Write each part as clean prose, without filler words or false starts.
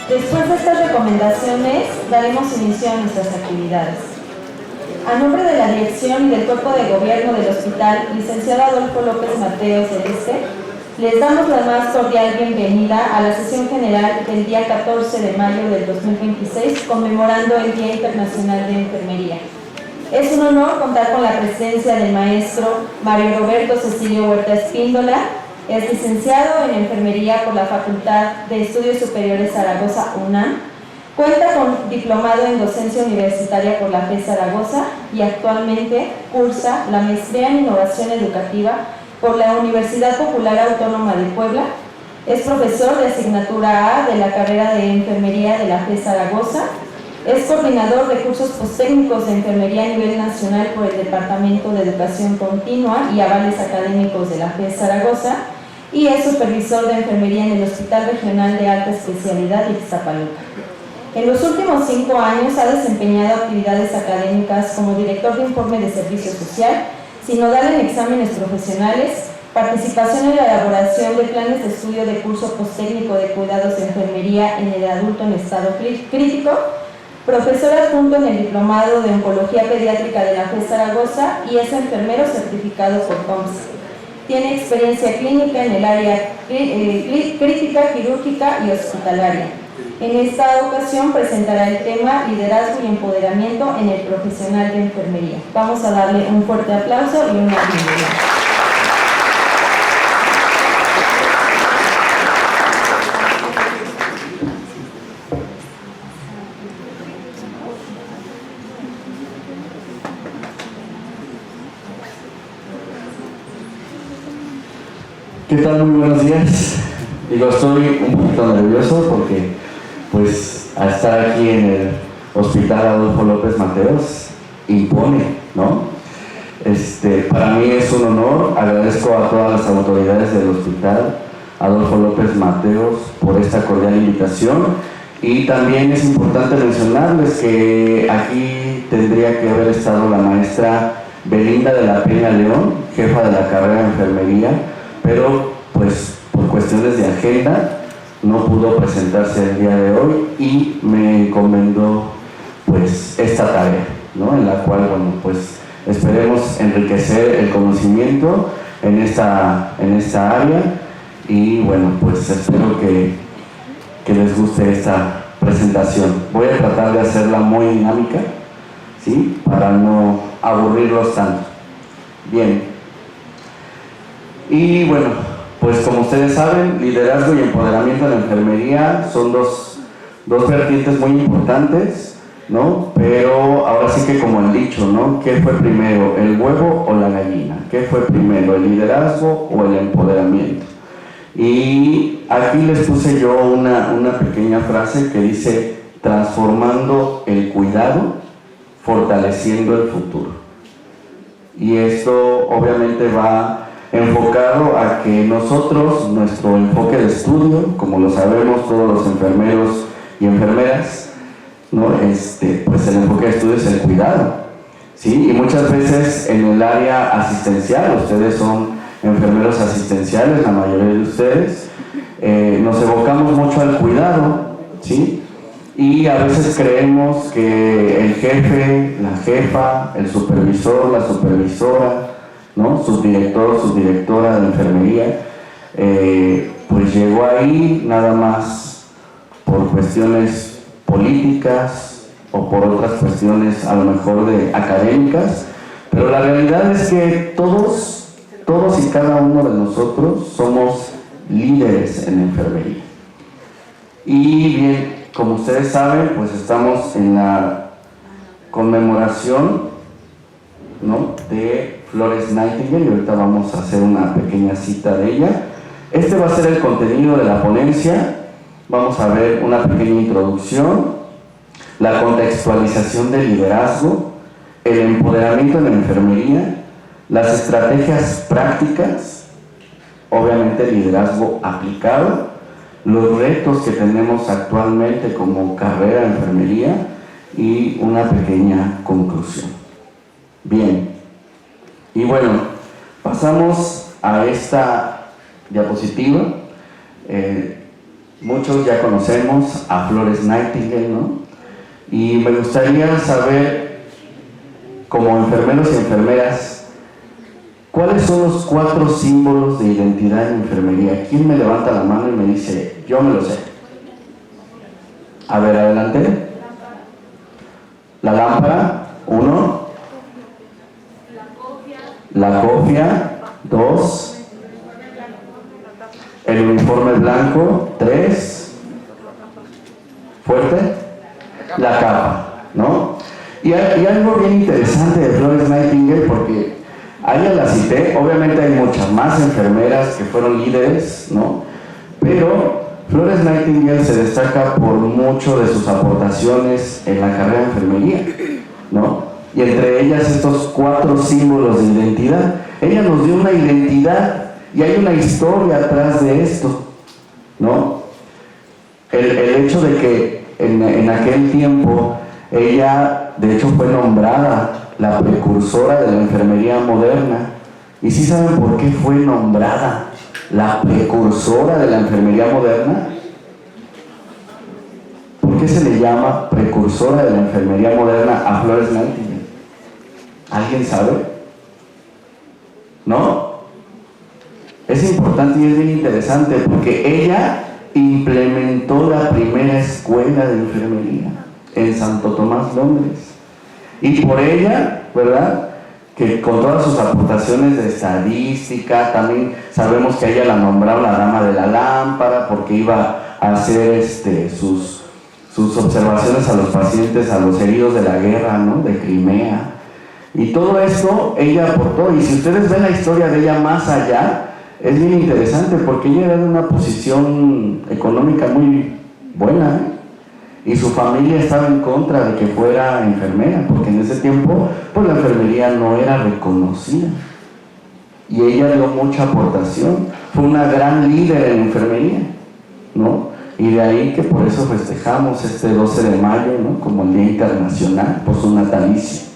Después de estas recomendaciones, daremos inicio a nuestras actividades. A nombre de la dirección y del cuerpo de gobierno del hospital, licenciado Adolfo López Mateos del Este, les damos la más cordial bienvenida a la sesión general del día 14 de mayo del 2026, conmemorando el Día Internacional de Enfermería. Es un honor contar con la presencia del maestro Mario Roberto Cecilio Huerta Espíndola. Es licenciado en Enfermería por la Facultad de Estudios Superiores Zaragoza, UNAM. Cuenta con diplomado en Docencia Universitaria por la FES Zaragoza y actualmente cursa la Maestría en Innovación Educativa por la Universidad Popular Autónoma de Puebla. Es profesor de asignatura A de la carrera de Enfermería de la FES Zaragoza. Es coordinador de cursos posttécnicos de enfermería a nivel nacional por el Departamento de Educación Continua y Avales Académicos de la FES Zaragoza y es supervisor de enfermería en el Hospital Regional de Alta Especialidad Ixtapaluca. En los últimos 5 años ha desempeñado actividades académicas como director de informe de servicio social, sinodal en exámenes profesionales, participación en la elaboración de planes de estudio de curso posttécnico de cuidados de enfermería en el adulto en estado crítico, profesor adjunto en el diplomado de oncología pediátrica de la FES Zaragoza y es enfermero certificado por COMS. Tiene experiencia clínica en el área crítica, quirúrgica y hospitalaria. En esta ocasión presentará el tema Liderazgo y Empoderamiento en el Profesional de Enfermería. Vamos a darle un fuerte aplauso y una bienvenida. ¿Qué tal? Muy buenos días. Digo, estoy un poquito nervioso porque, pues, al estar aquí en el Hospital Adolfo López Mateos, impone, ¿no? Para mí es un honor. Agradezco a todas las autoridades del Hospital Adolfo López Mateos por esta cordial invitación. Y también es importante mencionarles que aquí tendría que haber estado la maestra Belinda de la Peña León, jefa de la carrera de enfermería, pero pues por cuestiones de agenda no pudo presentarse el día de hoy y me encomendó pues esta tarea, ¿no? En la cual, bueno, pues esperemos enriquecer el conocimiento en esta área y bueno, pues espero que les guste esta presentación. Voy a tratar de hacerla muy dinámica, ¿sí? Para no aburrirlos tanto. Bien. Y bueno, pues como ustedes saben, liderazgo y empoderamiento en la enfermería son dos vertientes muy importantes, ¿no? Pero ahora sí que como el dicho, ¿no? ¿Qué fue primero, el huevo o la gallina? ¿Qué fue primero, el liderazgo o el empoderamiento? Y aquí les puse yo una pequeña frase que dice, transformando el cuidado, fortaleciendo el futuro. Y esto obviamente va enfocado a que nosotros, nuestro enfoque de estudio, como lo sabemos todos los enfermeros y enfermeras, ¿no? Pues el enfoque de estudio es el cuidado, ¿sí? Y muchas veces en el área asistencial, ustedes son enfermeros asistenciales, la mayoría de ustedes, nos evocamos mucho al cuidado, ¿sí? Y a veces creemos que el jefe, la jefa, el supervisor, la supervisora, ¿no? Subdirector, subdirectora de enfermería, pues llegó ahí nada más por cuestiones políticas o por otras cuestiones a lo mejor académicas, pero la realidad es que todos y cada uno de nosotros somos líderes en enfermería. Y bien, como ustedes saben, pues estamos en la conmemoración, ¿no? de Florence Nightingale y ahorita vamos a hacer una pequeña cita de ella. Este va a ser el contenido de la ponencia. Vamos a ver una pequeña introducción, la contextualización del liderazgo, el empoderamiento en la enfermería, las estrategias prácticas, obviamente el liderazgo aplicado, los retos que tenemos actualmente como carrera de enfermería y una pequeña conclusión. Bien, y bueno, pasamos a esta diapositiva. muchos ya conocemos a Florence Nightingale, ¿no? Y me gustaría saber, como enfermeros y enfermeras, ¿cuáles son los 4 símbolos de identidad en enfermería? ¿Quién me levanta la mano y me dice, yo me lo sé? A ver, adelante. La lámpara, 1. La cofia, 2. El uniforme blanco, 3. ¿Fuerte? La capa, ¿no? Y algo bien interesante de Florence Nightingale, porque a ella la cité, obviamente hay muchas más enfermeras que fueron líderes, ¿no? Pero Florence Nightingale se destaca por mucho de sus aportaciones en la carrera de enfermería, ¿no? Y entre ellas estos 4 símbolos de identidad. Ella nos dio una identidad y hay una historia atrás de esto, ¿no? El hecho de que en aquel tiempo ella de hecho fue nombrada la precursora de la enfermería moderna. ¿Y sí saben por qué fue nombrada la precursora de la enfermería moderna? ¿Por qué se le llama precursora de la enfermería moderna a Florence Nightingale? ¿Alguien sabe? ¿No? Es importante y es bien interesante porque ella implementó la primera escuela de enfermería en Santo Tomás, Londres. Y por ella, ¿verdad?, que con todas sus aportaciones de estadística, también sabemos que a ella la nombraron la dama de la lámpara porque iba a hacer sus observaciones a los pacientes, a los heridos de la guerra, ¿no?, de Crimea. Y todo esto ella aportó, y si ustedes ven la historia de ella más allá, es bien interesante porque ella era de una posición económica muy buena, ¿eh? Y su familia estaba en contra de que fuera enfermera, porque en ese tiempo pues la enfermería no era reconocida. Y ella dio mucha aportación, fue una gran líder en enfermería, ¿no? Y de ahí que por eso festejamos este 12 de mayo, ¿no?, como el Día Internacional, por su natalicio,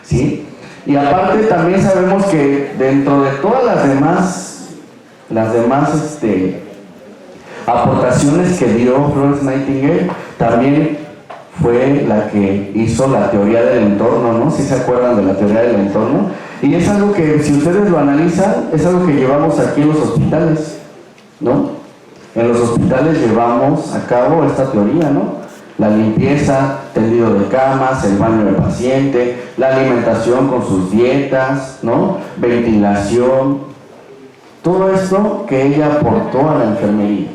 ¿sí? Y aparte también sabemos que dentro de todas las demás aportaciones que dio Florence Nightingale, también fue la que hizo la teoría del entorno, ¿no? ¿Sí se acuerdan de la teoría del entorno? Y es algo que, si ustedes lo analizan, es algo que llevamos aquí en los hospitales, ¿no? En los hospitales llevamos a cabo esta teoría, ¿no? La limpieza, tendido de camas, el baño del paciente, la alimentación con sus dietas, ¿no? Ventilación. Todo esto que ella aportó a la enfermería,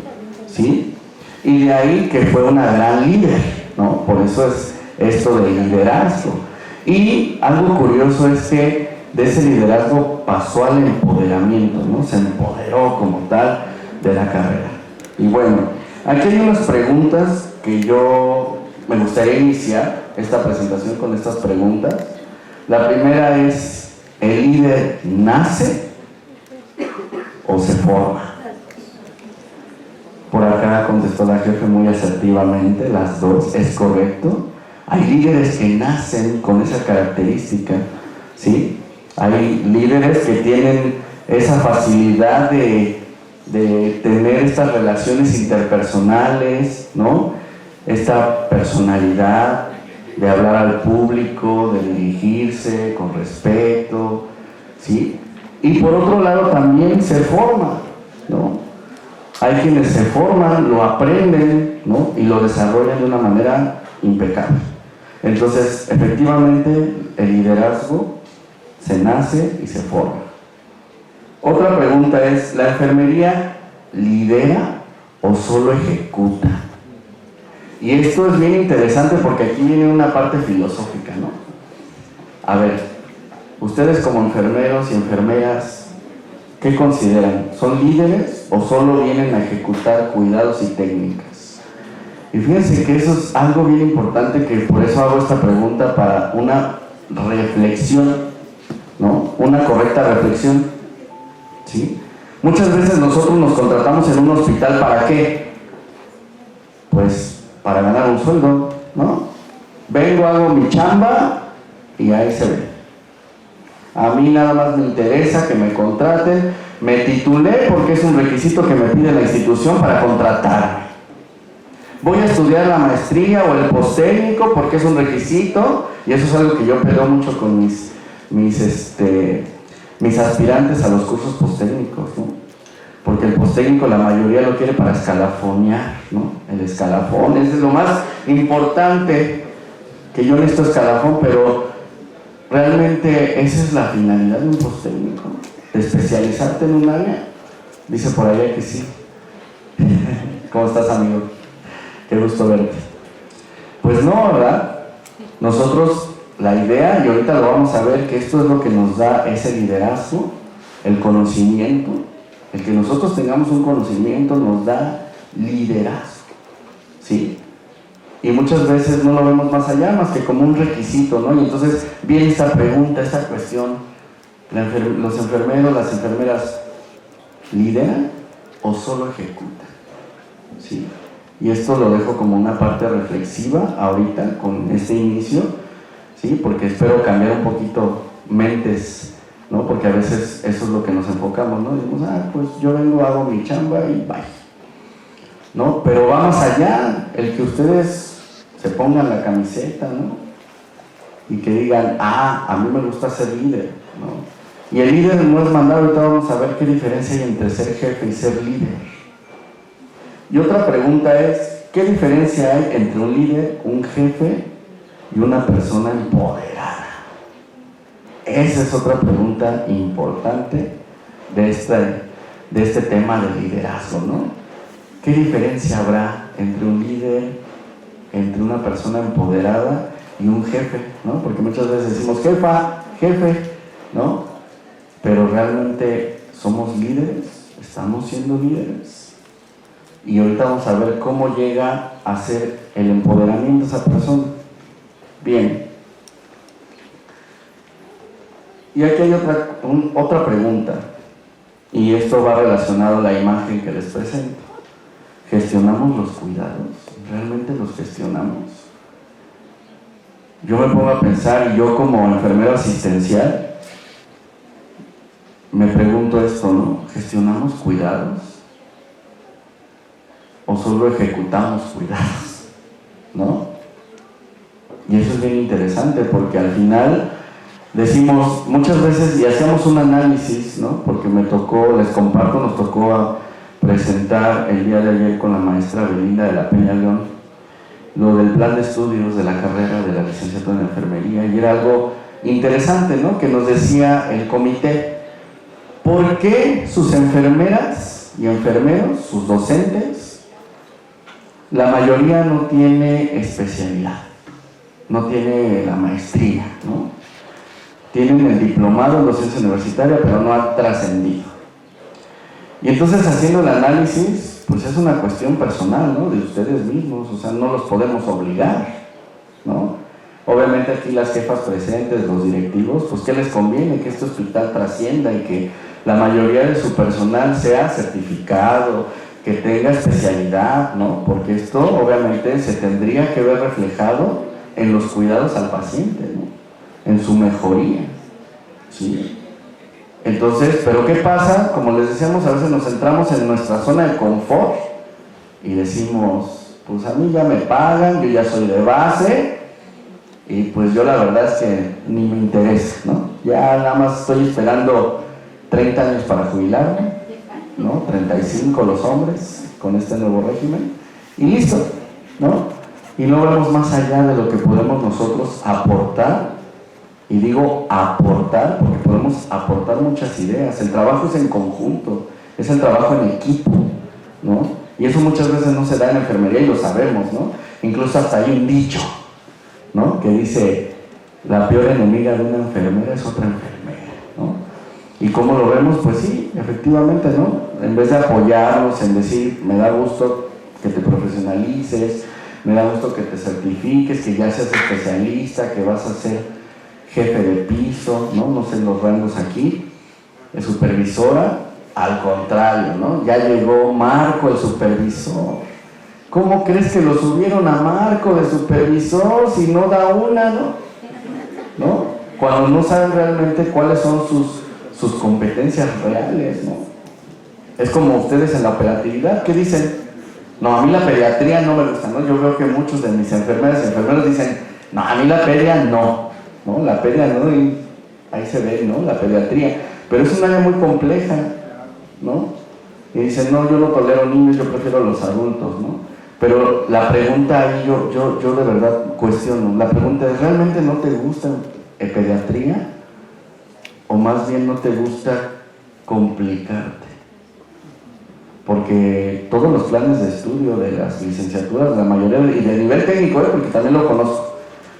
¿sí? Y de ahí que fue una gran líder, ¿no? Por eso es esto del liderazgo. Y algo curioso es que de ese liderazgo pasó al empoderamiento, ¿no? Se empoderó como tal de la carrera. Y bueno, aquí hay unas preguntas que yo me gustaría iniciar esta presentación con estas preguntas. La primera es, ¿el líder nace o se forma? Por acá contestó la jefe muy asertivamente, las dos, es correcto. Hay líderes que nacen con esa característica, ¿sí? Hay líderes que tienen esa facilidad de tener estas relaciones interpersonales, ¿no? Esta personalidad de hablar al público, de dirigirse con respeto, ¿sí? Y por otro lado también se forma, ¿no? Hay quienes se forman, lo aprenden, ¿no?, y lo desarrollan de una manera impecable. Entonces, efectivamente, el liderazgo se nace y se forma. Otra pregunta es, ¿la enfermería lidera o solo ejecuta? Y esto es bien interesante porque aquí viene una parte filosófica, ¿no? A ver, ustedes como enfermeros y enfermeras, ¿qué consideran? ¿Son líderes o solo vienen a ejecutar cuidados y técnicas? Y fíjense que eso es algo bien importante, que por eso hago esta pregunta, para una reflexión, ¿no? Una correcta reflexión, ¿sí? Muchas veces nosotros nos contratamos en un hospital, ¿para qué? Pues para ganar un sueldo, ¿no? Vengo, hago mi chamba y ahí se ve. A mí nada más me interesa que me contraten, me titulé porque es un requisito que me pide la institución para contratarme, voy a estudiar la maestría o el postécnico porque es un requisito, y eso es algo que yo peleo mucho con mis aspirantes a los cursos postécnicos, ¿no? Porque el postécnico la mayoría lo quiere para escalafonear, ¿no? El escalafón, ese es lo más importante, que yo necesito escalafón, pero realmente esa es la finalidad de un postécnico, de especializarte en un área. Dice por allá que sí. ¿Cómo estás, amigo? Qué gusto verte. Pues no, ¿verdad? Nosotros, la idea, y ahorita lo vamos a ver, que esto es lo que nos da ese liderazgo, el conocimiento. El que nosotros tengamos un conocimiento nos da liderazgo, ¿sí? Y muchas veces no lo vemos más allá, más que como un requisito, ¿no? Y entonces viene esta pregunta, esta cuestión: ¿los enfermeros, las enfermeras lideran o solo ejecutan? ¿Sí? Y esto lo dejo como una parte reflexiva ahorita con este inicio, ¿sí? Porque espero cambiar un poquito mentes, ¿no? Porque a veces eso es lo que nos enfocamos, ¿no? Decimos, pues yo vengo, hago mi chamba y bye, ¿no? Pero va más allá, el que ustedes se pongan la camiseta, ¿no? Y que digan, a mí me gusta ser líder, ¿no? Y el líder no es mandado. Ahorita vamos a ver qué diferencia hay entre ser jefe y ser líder. Y otra pregunta es, ¿qué diferencia hay entre un líder, un jefe y una persona empoderada? Esa es otra pregunta importante de este tema del liderazgo, ¿no? ¿Qué diferencia habrá entre un líder, entre una persona empoderada y un jefe, ¿no? Porque muchas veces decimos jefa, jefe, ¿no? Pero realmente somos líderes, estamos siendo líderes. Y ahorita vamos a ver cómo llega a ser el empoderamiento de esa persona. Bien. Y aquí hay otra pregunta, y esto va relacionado a la imagen que les presento. ¿Gestionamos los cuidados? ¿Realmente los gestionamos? Yo me pongo a pensar, y yo como enfermero asistencial me pregunto esto, ¿no? ¿Gestionamos cuidados? ¿O solo ejecutamos cuidados? ¿No? Y eso es bien interesante, porque al final decimos muchas veces, y hacemos un análisis, ¿no? Porque nos tocó presentar el día de ayer con la maestra Belinda de la Peña León lo del plan de estudios de la carrera de la licenciatura en enfermería, y era algo interesante, ¿no? Que nos decía el comité, ¿por qué sus enfermeras y enfermeros, sus docentes, la mayoría no tiene especialidad, no tiene la maestría, ¿no? Tienen el diplomado en docencia universitaria, pero no ha trascendido? Y entonces, haciendo el análisis, pues es una cuestión personal, ¿no? De ustedes mismos, o sea, no los podemos obligar, ¿no? Obviamente aquí las jefas presentes, los directivos, pues ¿qué les conviene? Que este hospital trascienda y que la mayoría de su personal sea certificado, que tenga especialidad, ¿no? Porque esto obviamente se tendría que ver reflejado en los cuidados al paciente, ¿no? En su mejoría, ¿sí? Entonces, ¿pero qué pasa? Como les decíamos, a veces nos centramos en nuestra zona de confort y decimos, pues a mí ya me pagan, yo ya soy de base, y pues yo la verdad es que ni me interesa, ¿no? Ya nada más estoy esperando 30 años para jubilarme, ¿no? 35 los hombres con este nuevo régimen, y listo, ¿no? Y no vemos más allá de lo que podemos nosotros aportar. Y digo aportar porque podemos aportar muchas ideas. El trabajo es en conjunto, es el trabajo en equipo, ¿no? Y eso muchas veces no se da en enfermería y lo sabemos, ¿no? Incluso hasta hay un dicho, ¿no? Que dice, la peor enemiga de una enfermera es otra enfermera, ¿no? Y cómo lo vemos, pues sí, efectivamente, ¿no? En vez de apoyarnos, en decir, me da gusto que te profesionalices, me da gusto que te certifiques, que ya seas especialista, que vas a ser jefe de piso, no sé los rangos aquí, de supervisora, al contrario, ¿no? Ya llegó Marco, el supervisor. ¿Cómo crees que lo subieron a Marco de supervisor si no da una, ¿no? Cuando no saben realmente cuáles son sus competencias reales, ¿no? Es como ustedes en la operatividad, ¿qué dicen? No, a mí la pediatría no me gusta, ¿no? Yo veo que muchos de mis enfermeras y enfermeros dicen, no, a mí la pedia no, ¿no? La pedia no, y ahí se ve, ¿no? La pediatría. Pero es un área muy compleja, ¿no? Y dicen, no, yo no tolero niños, yo prefiero los adultos, ¿no? Pero la pregunta ahí, yo de verdad cuestiono, la pregunta es, ¿realmente no te gusta pediatría? ¿O más bien no te gusta complicarte? Porque todos los planes de estudio de las licenciaturas, la mayoría, y de nivel técnico, porque también lo conozco,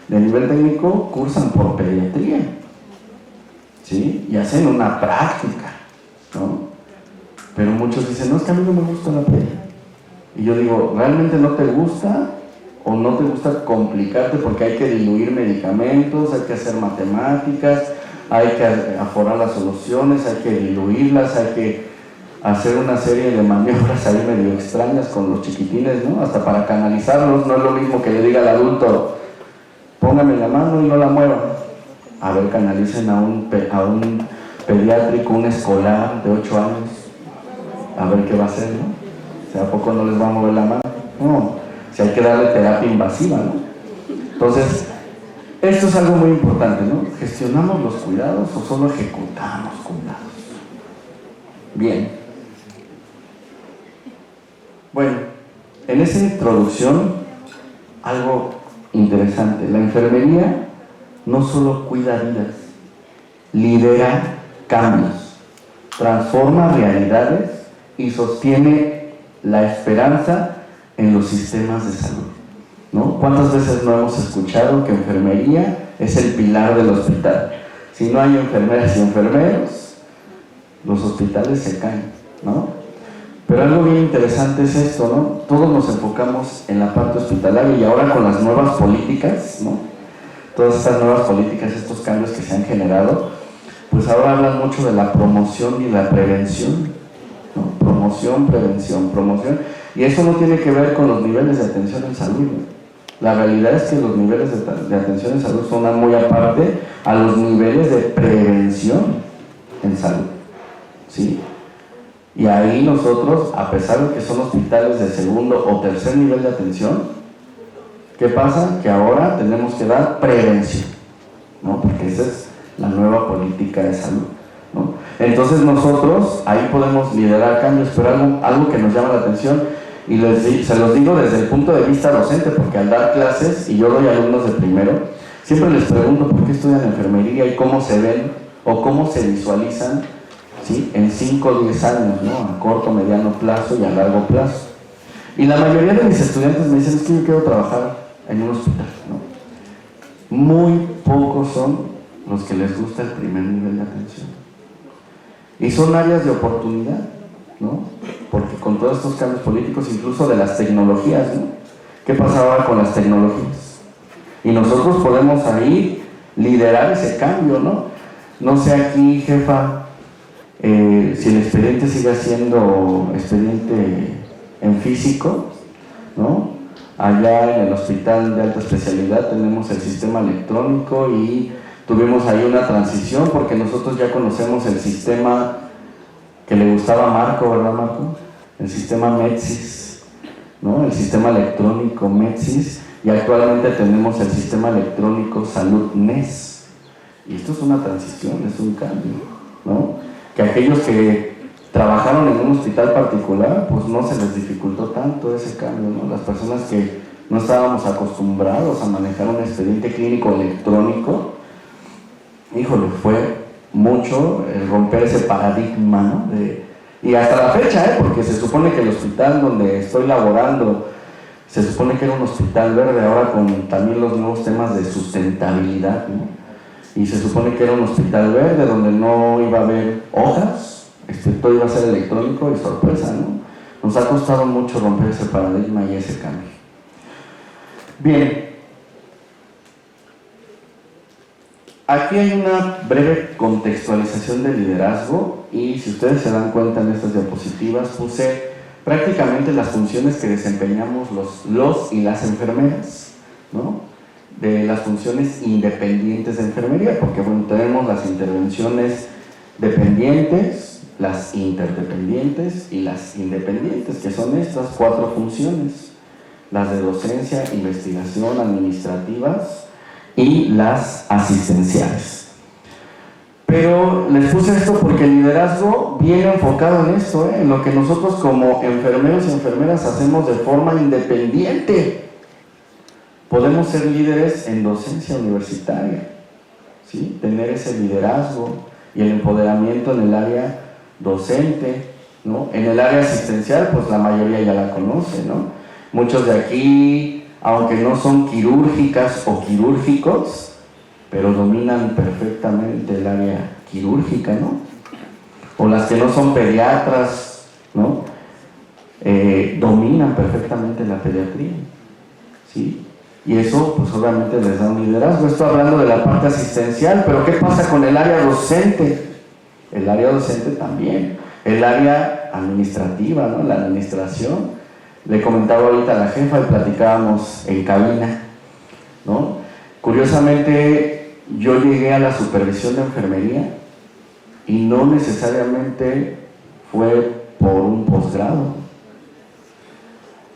de nivel técnico cursan por pediatría, ¿sí? Y hacen una práctica, ¿no? Pero muchos dicen, no, es que a mí no me gusta la pediatría. Y yo digo, ¿realmente no te gusta? ¿O no te gusta complicarte porque hay que diluir medicamentos, hay que hacer matemáticas, hay que aforar las soluciones, hay que diluirlas, hay que hacer una serie de maniobras ahí medio extrañas con los chiquitines, ¿no? Hasta para canalizarlos, no es lo mismo que le diga al adulto, póngame la mano y no la mueva. A ver, canalicen a un pediátrico, un escolar de 8 años, a ver qué va a hacer, ¿no? O sea, ¿a poco no les va a mover la mano? No, si hay que darle terapia invasiva, ¿no? Entonces, esto es algo muy importante, ¿no? ¿Gestionamos los cuidados o solo ejecutamos cuidados? Bien. Bueno, en esa introducción, algo interesante. La enfermería no solo cuida vidas, lidera cambios, transforma realidades y sostiene la esperanza en los sistemas de salud, ¿no? ¿Cuántas veces no hemos escuchado que enfermería es el pilar del hospital? Si no hay enfermeras y enfermeros, los hospitales se caen, ¿no? Pero algo bien interesante es esto, ¿no? Todos nos enfocamos en la parte hospitalaria y ahora con las nuevas políticas, ¿no? Todas estas nuevas políticas, estos cambios que se han generado, pues ahora hablan mucho de la promoción y la prevención, ¿no? Promoción, prevención, promoción. Y eso no tiene que ver con los niveles de atención en salud, ¿no? La realidad es que los niveles de atención en salud son muy aparte a los niveles de prevención en salud, ¿sí? Y ahí nosotros, a pesar de que son hospitales de segundo o tercer nivel de atención, ¿qué pasa? Que ahora tenemos que dar prevención, ¿no? Porque esa es la nueva política de salud, ¿no? Entonces nosotros ahí podemos liderar cambios, pero algo que nos llama la atención, y se los digo desde el punto de vista docente, porque al dar clases, y yo doy alumnos de primero, siempre les pregunto por qué estudian enfermería y cómo se ven o cómo se visualizan, ¿sí? En 5 o 10 años, ¿no? A corto, mediano plazo y a largo plazo. Y la mayoría de mis estudiantes me dicen, es que yo quiero trabajar en un hospital, ¿no? Muy pocos son los que les gusta el primer nivel de atención. Y son áreas de oportunidad, ¿no? Porque con todos estos cambios políticos, incluso de las tecnologías, ¿no? ¿Qué pasa ahora con las tecnologías? Y nosotros podemos ahí liderar ese cambio, ¿no? No sé aquí, jefa, si el expediente sigue siendo expediente en físico, ¿no? Allá en el hospital de alta especialidad tenemos el sistema electrónico y tuvimos ahí una transición porque nosotros ya conocemos el sistema que le gustaba a Marco, ¿verdad, Marco? El sistema MEDSIS, ¿no? El sistema electrónico MEDSIS, y actualmente tenemos el sistema electrónico Salud NES. Y esto es una transición, es un cambio, ¿no? Que aquellos que trabajaron en un hospital particular, pues no se les dificultó tanto ese cambio, ¿no? Las personas que no estábamos acostumbrados a manejar un expediente clínico electrónico, híjole, fue mucho el romper ese paradigma, ¿no? Y hasta la fecha, porque se supone que el hospital donde estoy laborando, se supone que era un hospital verde, ahora con también los nuevos temas de sustentabilidad, ¿no? Y se supone que era un hospital verde donde no iba a haber hojas, todo iba a ser electrónico y sorpresa, ¿no? Nos ha costado mucho romper ese paradigma y ese cambio. Bien, aquí hay una breve contextualización del liderazgo y si ustedes se dan cuenta en estas diapositivas puse prácticamente las funciones que desempeñamos los y las enfermeras, ¿no? De las funciones independientes de enfermería, porque bueno, tenemos las intervenciones dependientes, las interdependientes y las independientes, que son estas 4 funciones: las de docencia, investigación, administrativas y las asistenciales. Pero les puse esto porque el liderazgo viene enfocado en esto, en lo que nosotros como enfermeros y enfermeras hacemos de forma independiente. Podemos ser líderes en docencia universitaria, ¿sí? Tener ese liderazgo y el empoderamiento en el área docente, ¿no? En el área asistencial, pues la mayoría ya la conoce, ¿no? Muchos de aquí, aunque no son quirúrgicas o quirúrgicos, pero dominan perfectamente el área quirúrgica, ¿no? O las que no son pediatras, ¿no? Dominan perfectamente la pediatría, ¿sí? Y eso, pues obviamente les da un liderazgo. Estoy hablando de la parte asistencial, pero ¿qué pasa con el área docente? El área docente también. El área administrativa, ¿no? La administración. Le comentaba ahorita a la jefa y platicábamos en cabina, ¿no? Curiosamente, yo llegué a la supervisión de enfermería y no necesariamente fue por un posgrado.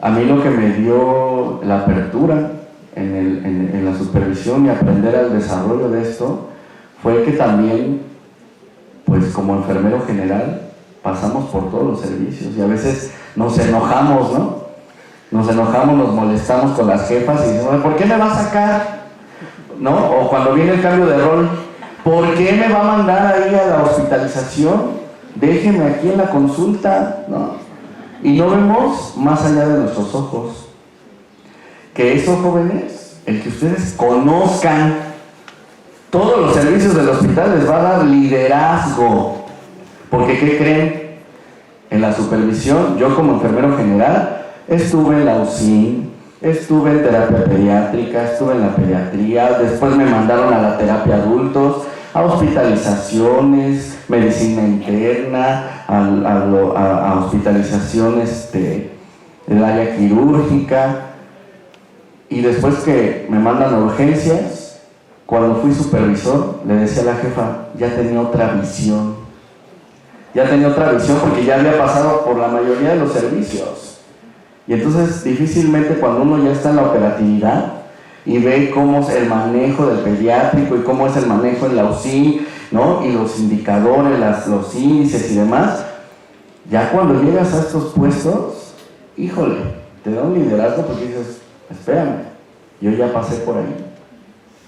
A mí lo que me dio la apertura en la supervisión y aprender al desarrollo de esto fue que también, pues como enfermero general, pasamos por todos los servicios y a veces nos enojamos, ¿no? Nos enojamos, nos molestamos con las jefas y decimos, ¿por qué me va a sacar? ¿No? O cuando viene el cambio de rol, ¿por qué me va a mandar ahí a la hospitalización? Déjeme aquí en la consulta, ¿no? Y no vemos más allá de nuestros ojos. Que eso, jóvenes, el que ustedes conozcan todos los servicios del hospital les va a dar liderazgo. Porque, ¿qué creen? En la supervisión, yo como enfermero general, estuve en la UCIN, estuve en terapia pediátrica, estuve en la pediatría, después me mandaron a la terapia adultos, a hospitalizaciones, medicina interna, a hospitalizaciones del área quirúrgica. Y después que me mandan a urgencias, cuando fui supervisor, le decía a la jefa, ya tenía otra visión. Ya tenía otra visión porque ya había pasado por la mayoría de los servicios. Y entonces difícilmente cuando uno ya está en la operatividad y ve cómo es el manejo del pediátrico y cómo es el manejo en la UCI, ¿no? Y los indicadores, los índices y demás, ya cuando llegas a estos puestos, híjole, te da un liderazgo porque dices, espérame, yo ya pasé por ahí,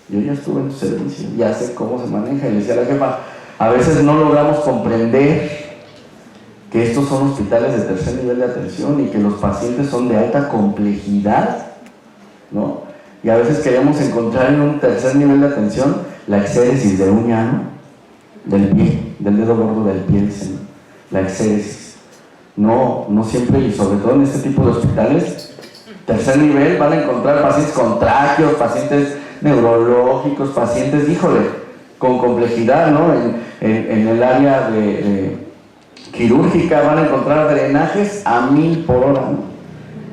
yo ya estuve en tu servicio, ya sé cómo se maneja. Y le decía a la jefa, a veces no logramos comprender que estos son hospitales de tercer nivel de atención y que los pacientes son de alta complejidad, ¿no? Y a veces queremos encontrar en un tercer nivel de atención la exéresis de uña, ¿no? Del pie, del dedo gordo del pie, dicen, la exéresis. No siempre, y sobre todo en este tipo de hospitales, tercer nivel van a encontrar pacientes con tráqueos, pacientes neurológicos, pacientes, híjole, con complejidad, ¿no? En el área de quirúrgica van a encontrar drenajes a 1000 por hora, ¿no?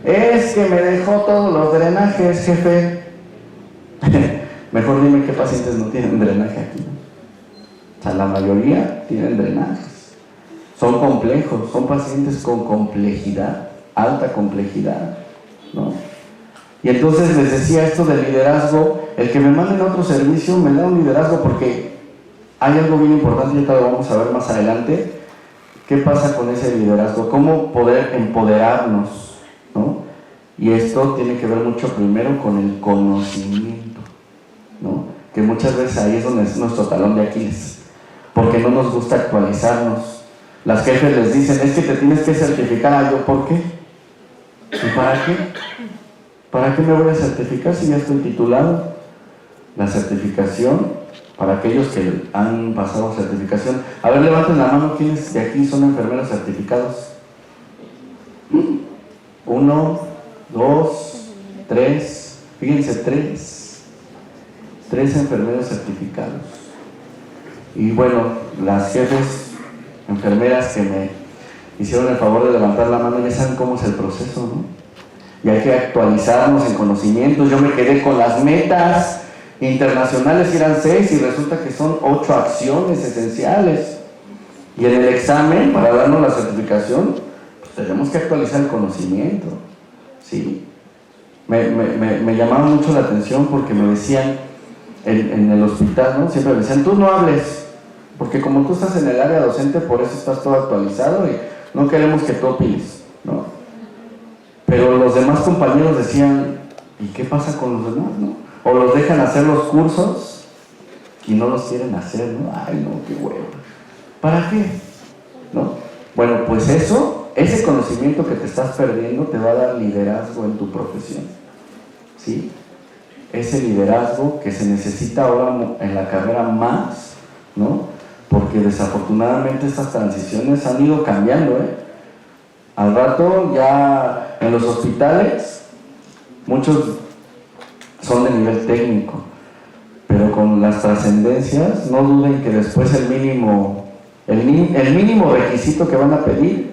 Es que me dejó todos los drenajes, jefe. Mejor dime qué pacientes no tienen drenaje aquí. O sea, la mayoría tienen drenajes. Son complejos, son pacientes con complejidad, alta complejidad, ¿no? Y entonces les decía esto del liderazgo, el que me manden a otro servicio me da un liderazgo porque hay algo bien importante y ahorita lo vamos a ver más adelante. ¿Qué pasa con ese liderazgo? ¿Cómo poder empoderarnos, ¿no? Y esto tiene que ver mucho primero con el conocimiento, ¿no? Que muchas veces ahí es donde es nuestro talón de Aquiles, porque no nos gusta actualizarnos. Las jefes les dicen, es que te tienes que certificar. Yo, ¿por qué? ¿Y para qué? ¿Para qué me voy a certificar si ya estoy titulado? La certificación, para aquellos que han pasado certificación. A ver, levanten la mano, ¿quiénes de aquí son enfermeros certificados? 1, 2, 3, fíjense, 3 enfermeros certificados. Y bueno, las jefes enfermeras que me hicieron el favor de levantar la mano ya saben cómo es el proceso, ¿no? Y hay que actualizarnos en conocimientos. Yo me quedé con las metas internacionales, que eran 6 y resulta que son 8 acciones esenciales. Y en el examen, para darnos la certificación, pues tenemos que actualizar el conocimiento, ¿sí? Me llamaba mucho la atención porque me decían en el hospital, ¿no? Siempre me decían, tú no hables, porque como tú estás en el área docente, por eso estás todo actualizado y no queremos que tú opines, ¿no? Pero los demás compañeros decían, ¿y qué pasa con los demás, no? O los dejan hacer los cursos y no los quieren hacer, ¿no? Ay, no, qué huevo. ¿Para qué? ¿No? Bueno, pues ese conocimiento que te estás perdiendo te va a dar liderazgo en tu profesión, ¿sí? Ese liderazgo que se necesita ahora en la carrera más, ¿no? Porque desafortunadamente estas transiciones han ido cambiando, ¿eh? Al rato ya en los hospitales muchos son de nivel técnico, pero con las trascendencias no duden que después el mínimo requisito que van a pedir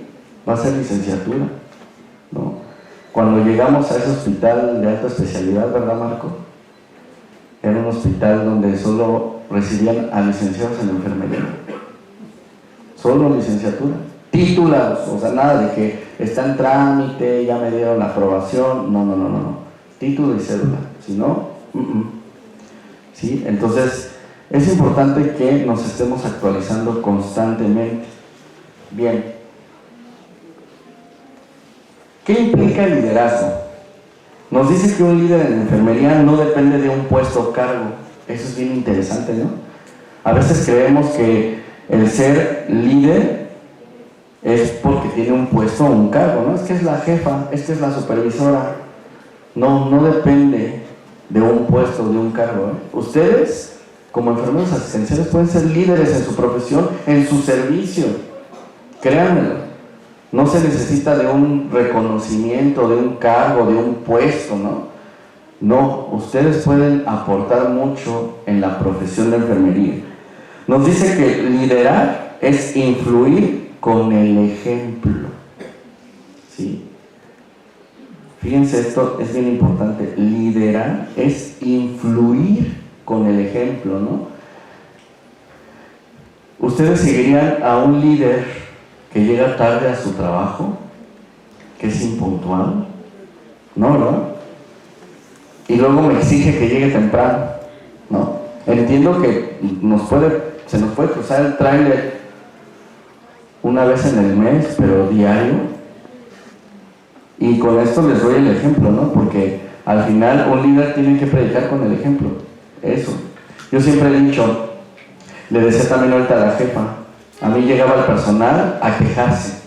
va a ser licenciatura, ¿no? Cuando llegamos a ese hospital de alta especialidad, ¿verdad, Marco? Era un hospital donde solo recibían a licenciados en enfermería, solo licenciatura, titulados, o sea, nada de que está en trámite, ya me dieron la aprobación, no, título y cédula, si no, ¿sí? Entonces, es importante que nos estemos actualizando constantemente. Bien, ¿qué implica el liderazgo? Nos dice que un líder en enfermería no depende de un puesto o cargo. Eso es bien interesante, ¿no? A veces creemos que el ser líder es porque tiene un puesto o un cargo, ¿no? Es que es la jefa, es que es la supervisora. No depende de un puesto o de un cargo, ¿eh? Ustedes, como enfermeros asistenciales, pueden ser líderes en su profesión, en su servicio. Créanmelo. No se necesita de un reconocimiento, de un cargo, de un puesto, ¿no? No, ustedes pueden aportar mucho en la profesión de enfermería. Nos dice que liderar es influir con el ejemplo, ¿sí? Fíjense, esto es bien importante. Liderar es influir con el ejemplo, ¿no? ¿Ustedes seguirían a un líder que llega tarde a su trabajo, que es impuntual? No. Y luego me exige que llegue temprano, ¿no? Entiendo que se nos puede cruzar el tráiler una vez en el mes, pero diario. Y con esto les doy el ejemplo, ¿no? Porque al final un líder tiene que predicar con el ejemplo. Eso. Yo siempre he dicho, le decía también ahorita a la jefa, a mí llegaba el personal a quejarse.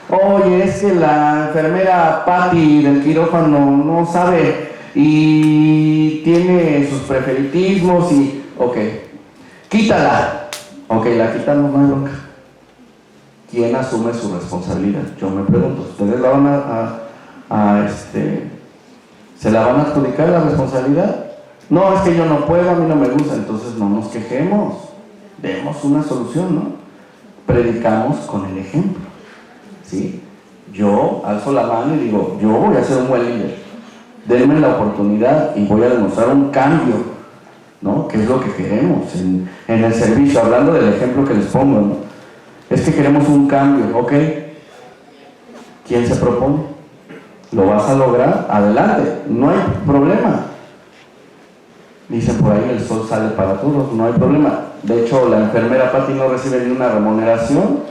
Oye, es que la enfermera Patti del quirófano no sabe y tiene sus preferitismos y... Ok, quítala. Ok, la quitamos, no hay bronca. ¿Quién asume su responsabilidad? Yo me pregunto, ¿ustedes la van se la van a adjudicar la responsabilidad? No, es que yo no puedo, a mí no me gusta. Entonces no nos quejemos, demos una solución, ¿no? Predicamos con el ejemplo, ¿sí? Yo alzo la mano y digo, yo voy a ser un buen líder, denme la oportunidad y voy a demostrar un cambio, ¿no? Que es lo que queremos en el servicio, hablando del ejemplo que les pongo, ¿no? Es que queremos un cambio, ¿ok? ¿Quién se propone? ¿Lo vas a lograr? Adelante, no hay problema. Dicen por ahí, el sol sale para todos, no hay problema. De hecho, la enfermera Patti no recibe ni una remuneración,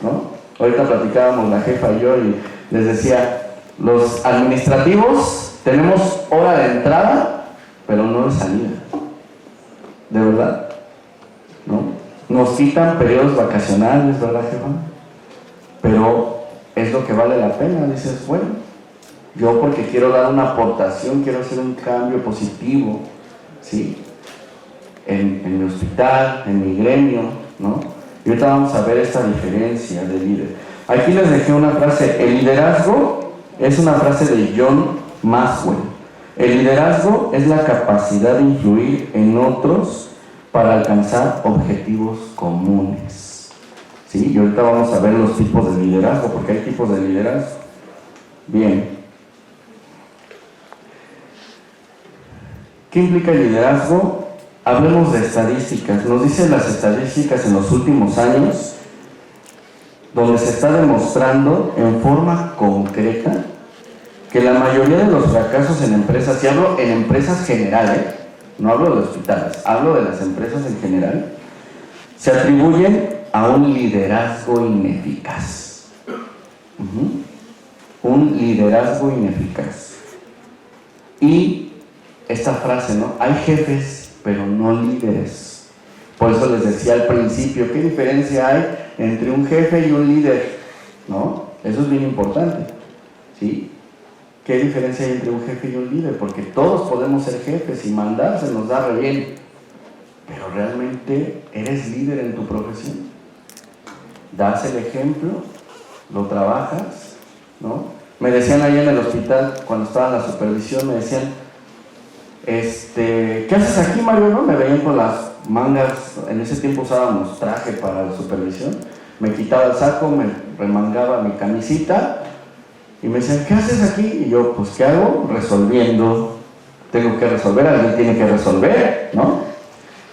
¿no? Ahorita platicábamos la jefa y yo y les decía, los administrativos tenemos hora de entrada, pero no de salida. De verdad, ¿no? Nos quitan periodos vacacionales, ¿verdad, jefa? Pero es lo que vale la pena. Dices, bueno, yo porque quiero dar una aportación, quiero hacer un cambio positivo, ¿sí? En mi hospital, en mi gremio, ¿no? Y ahorita vamos a ver esta diferencia de líder. Aquí les dejé una frase. El liderazgo es una frase de John Maxwell. El liderazgo es la capacidad de influir en otros para alcanzar objetivos comunes, ¿sí? Y ahorita vamos a ver los tipos de liderazgo, porque hay tipos de liderazgo. Bien. ¿Qué implica el liderazgo? Hablemos de estadísticas. Nos dicen las estadísticas en los últimos años donde se está demostrando en forma concreta que la mayoría de los fracasos en empresas, y hablo en empresas generales, no hablo de hospitales, hablo de las empresas en general, se atribuyen a un liderazgo ineficaz. Un liderazgo ineficaz. Y esta frase, ¿no? Hay jefes, pero no líderes. Por eso les decía al principio, ¿qué diferencia hay entre un jefe y un líder? ¿No? Eso es bien importante, ¿sí? ¿Qué diferencia hay entre un jefe y un líder? Porque todos podemos ser jefes y mandar se nos da re bien. Pero ¿realmente eres líder en tu profesión? ¿Das el ejemplo? ¿Lo trabajas? ¿No? Me decían ahí en el hospital, cuando estaba en la supervisión, me decían, ¿qué haces aquí, Mario? ¿No? Me veían con las mangas, en ese tiempo usábamos traje para la supervisión, me quitaba el saco, me remangaba mi camisita, y me decían, ¿qué haces aquí? Y yo, pues, ¿qué hago? Resolviendo. Tengo que resolver, alguien tiene que resolver, ¿no?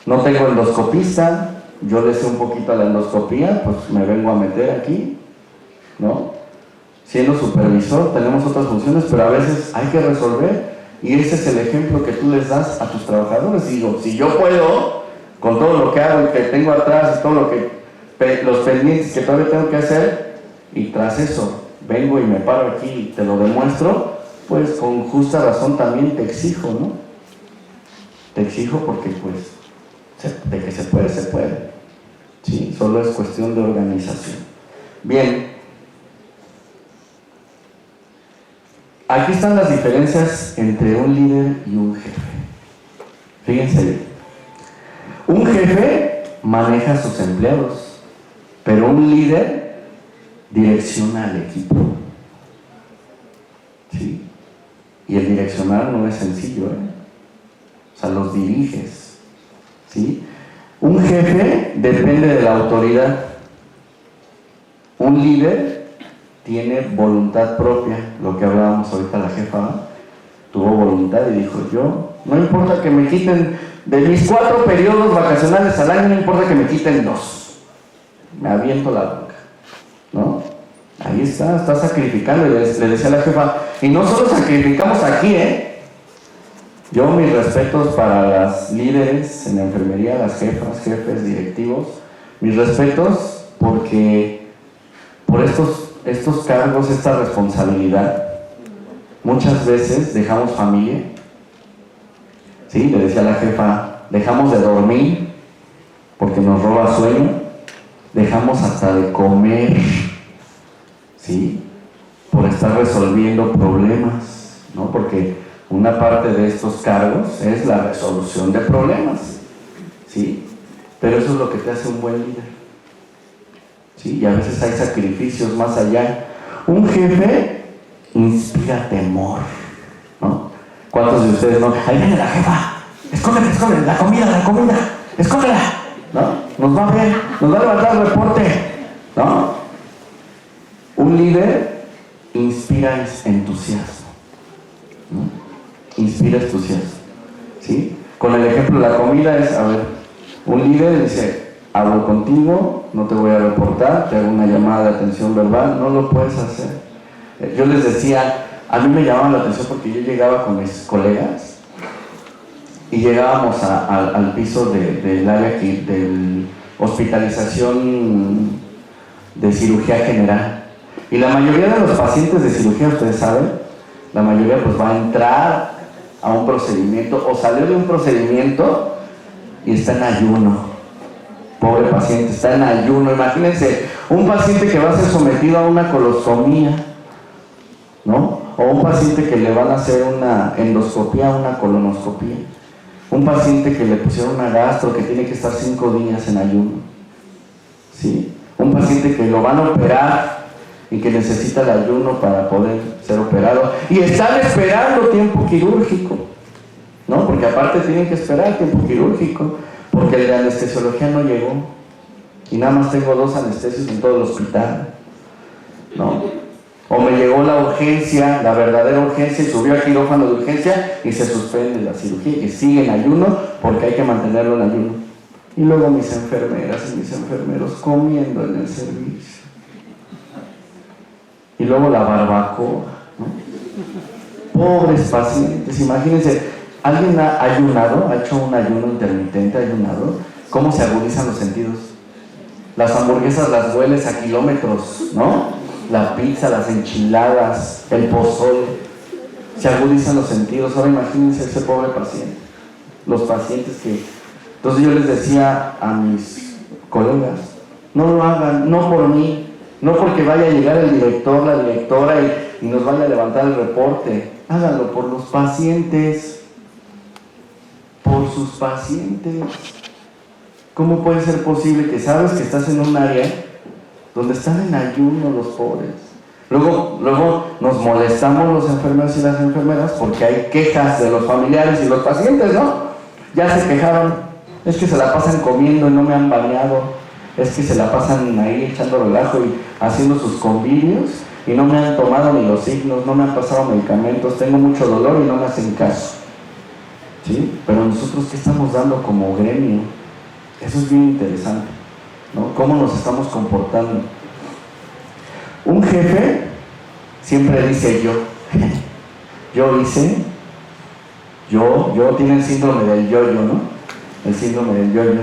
No tengo endoscopista, yo le sé un poquito a la endoscopía, pues me vengo a meter aquí, ¿no? Siendo supervisor, tenemos otras funciones, pero a veces hay que resolver, y ese es el ejemplo que tú les das a tus trabajadores. Digo, si yo puedo, con todo lo que hago y que tengo atrás, y todo lo que, los pendientes que todavía tengo que hacer, y tras eso, vengo y me paro aquí y te lo demuestro, pues con justa razón también te exijo, ¿no? Te exijo porque, pues, de que se puede, se puede. ¿Sí? Solo es cuestión de organización. Bien. Aquí están las diferencias entre un líder y un jefe. Fíjense bien. Un jefe maneja a sus empleados, pero un líder direcciona al equipo. ¿Sí? Y el direccionar no es sencillo, O sea, los diriges. ¿Sí? Un jefe depende de la autoridad. Un líder tiene voluntad propia. Lo que hablábamos ahorita, la jefa tuvo voluntad y dijo, yo, no importa que me quiten de mis 4 periodos vacacionales al año, no importa que me quiten 2. Me aviento la boca, ¿no? Ahí está sacrificando. Y le decía a la jefa, y no solo sacrificamos aquí, Yo mis respetos para las líderes en la enfermería, las jefas, jefes, directivos, mis respetos porque por estos cargos, esta responsabilidad, muchas veces dejamos familia. Sí, le decía a la jefa, dejamos de dormir porque nos roba sueño, dejamos hasta de comer, ¿sí? Por estar resolviendo problemas, ¿no? Porque una parte de estos cargos es la resolución de problemas, ¿sí? Pero eso es lo que te hace un buen líder, ¿sí? Y a veces hay sacrificios más allá. Un jefe inspira temor, ¿no? ¿Cuántos de ustedes no? Ahí viene la jefa, escóndete, la comida, escóndela, ¿no? Nos va a ver, nos va a levantar el reporte, ¿no? Un líder inspira entusiasmo, ¿no? Inspira entusiasmo, ¿sí? Con el ejemplo de la comida es, a ver, un líder dice, hablo contigo, no te voy a reportar, te hago una llamada de atención verbal, no lo puedes hacer. Yo les decía, a mí me llamaba la atención porque yo llegaba con mis colegas y llegábamos al piso del área aquí, de hospitalización de cirugía general. Y la mayoría de los pacientes de cirugía, ustedes saben, la mayoría pues va a entrar a un procedimiento o salió de un procedimiento y está en ayuno. Pobre paciente, está en ayuno. Imagínense, un paciente que va a ser sometido a una colostomía, ¿no? O un paciente que le van a hacer una endoscopía, una colonoscopía. Un paciente que le pusieron una gastro, que tiene que estar 5 días en ayuno, ¿sí? Un paciente que lo van a operar y que necesita el ayuno para poder ser operado. Y están esperando tiempo quirúrgico, ¿no? Porque aparte tienen que esperar tiempo quirúrgico, porque el de anestesiología no llegó. Y nada más tengo 2 anestesios en todo el hospital, ¿no? O me llegó la urgencia, la verdadera urgencia, y subió al quirófano de urgencia y se suspende la cirugía y sigue en ayuno porque hay que mantenerlo en ayuno. Y luego mis enfermeras y mis enfermeros comiendo en el servicio. y luego la barbacoa, ¿no? Pobres pacientes, imagínense, ¿alguien ha ayunado, ha hecho un ayuno intermitente, ayunado? ¿Cómo se agudizan los sentidos? Las hamburguesas las hueles a kilómetros, ¿no? La pizza, las enchiladas, el pozole, se agudizan los sentidos. Ahora imagínense ese pobre paciente, los pacientes que... Entonces yo les decía a mis colegas, no lo hagan, no por mí, no porque vaya a llegar el director, la directora y nos vaya a levantar el reporte, háganlo por los pacientes, por sus pacientes. ¿Cómo puede ser posible que sabes que estás en un área donde están en ayuno los pobres? Luego nos molestamos los enfermeros y las enfermeras porque hay quejas de los familiares y los pacientes, ¿no? Ya se quejaron, es que se la pasan comiendo y no me han bañado, es que se la pasan ahí echando relajo y haciendo sus convivios y no me han tomado ni los signos, no me han pasado medicamentos, tengo mucho dolor y no me hacen caso, ¿sí? Pero nosotros, ¿qué estamos dando como gremio? Eso es bien interesante, ¿no? ¿Cómo nos estamos comportando? Un jefe siempre dice yo. Yo hice, yo tiene el síndrome del yo-yo, ¿no? El síndrome del yo-yo.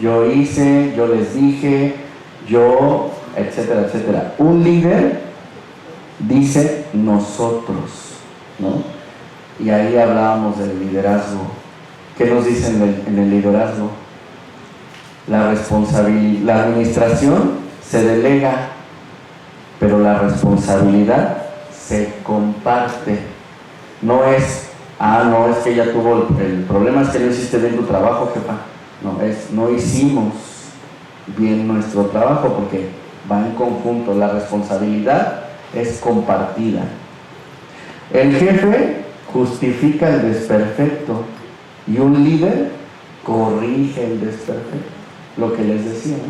Yo hice, yo les dije, yo, etcétera, etcétera. Un líder dice nosotros, ¿no? Y ahí hablábamos del liderazgo. ¿Qué nos dicen en el liderazgo? La administración se delega, pero la responsabilidad se comparte. No es que ella tuvo el problema, es que no hiciste bien tu trabajo, jefa. No hicimos bien nuestro trabajo, porque va en conjunto. La responsabilidad es compartida. El jefe justifica el desperfecto y un líder corrige el desperfecto. Lo que les decía, ¿no?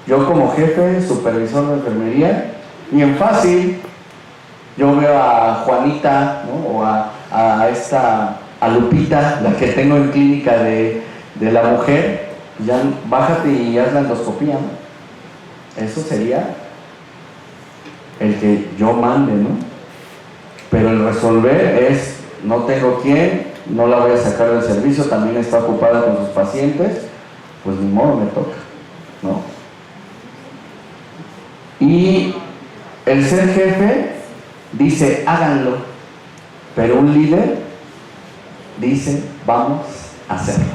Yo como jefe, supervisor de enfermería, bien fácil, yo veo a Juanita, ¿no? O a Lupita, la que tengo en clínica de la mujer, ya bájate y haz la endoscopía, ¿no? Eso sería el que yo mande, ¿no? Pero el resolver es, no tengo quién, no la voy a sacar del servicio, también está ocupada con sus pacientes, pues ni modo, me toca, ¿no? Y el ser jefe dice, háganlo, pero un líder dice, vamos a hacerlo.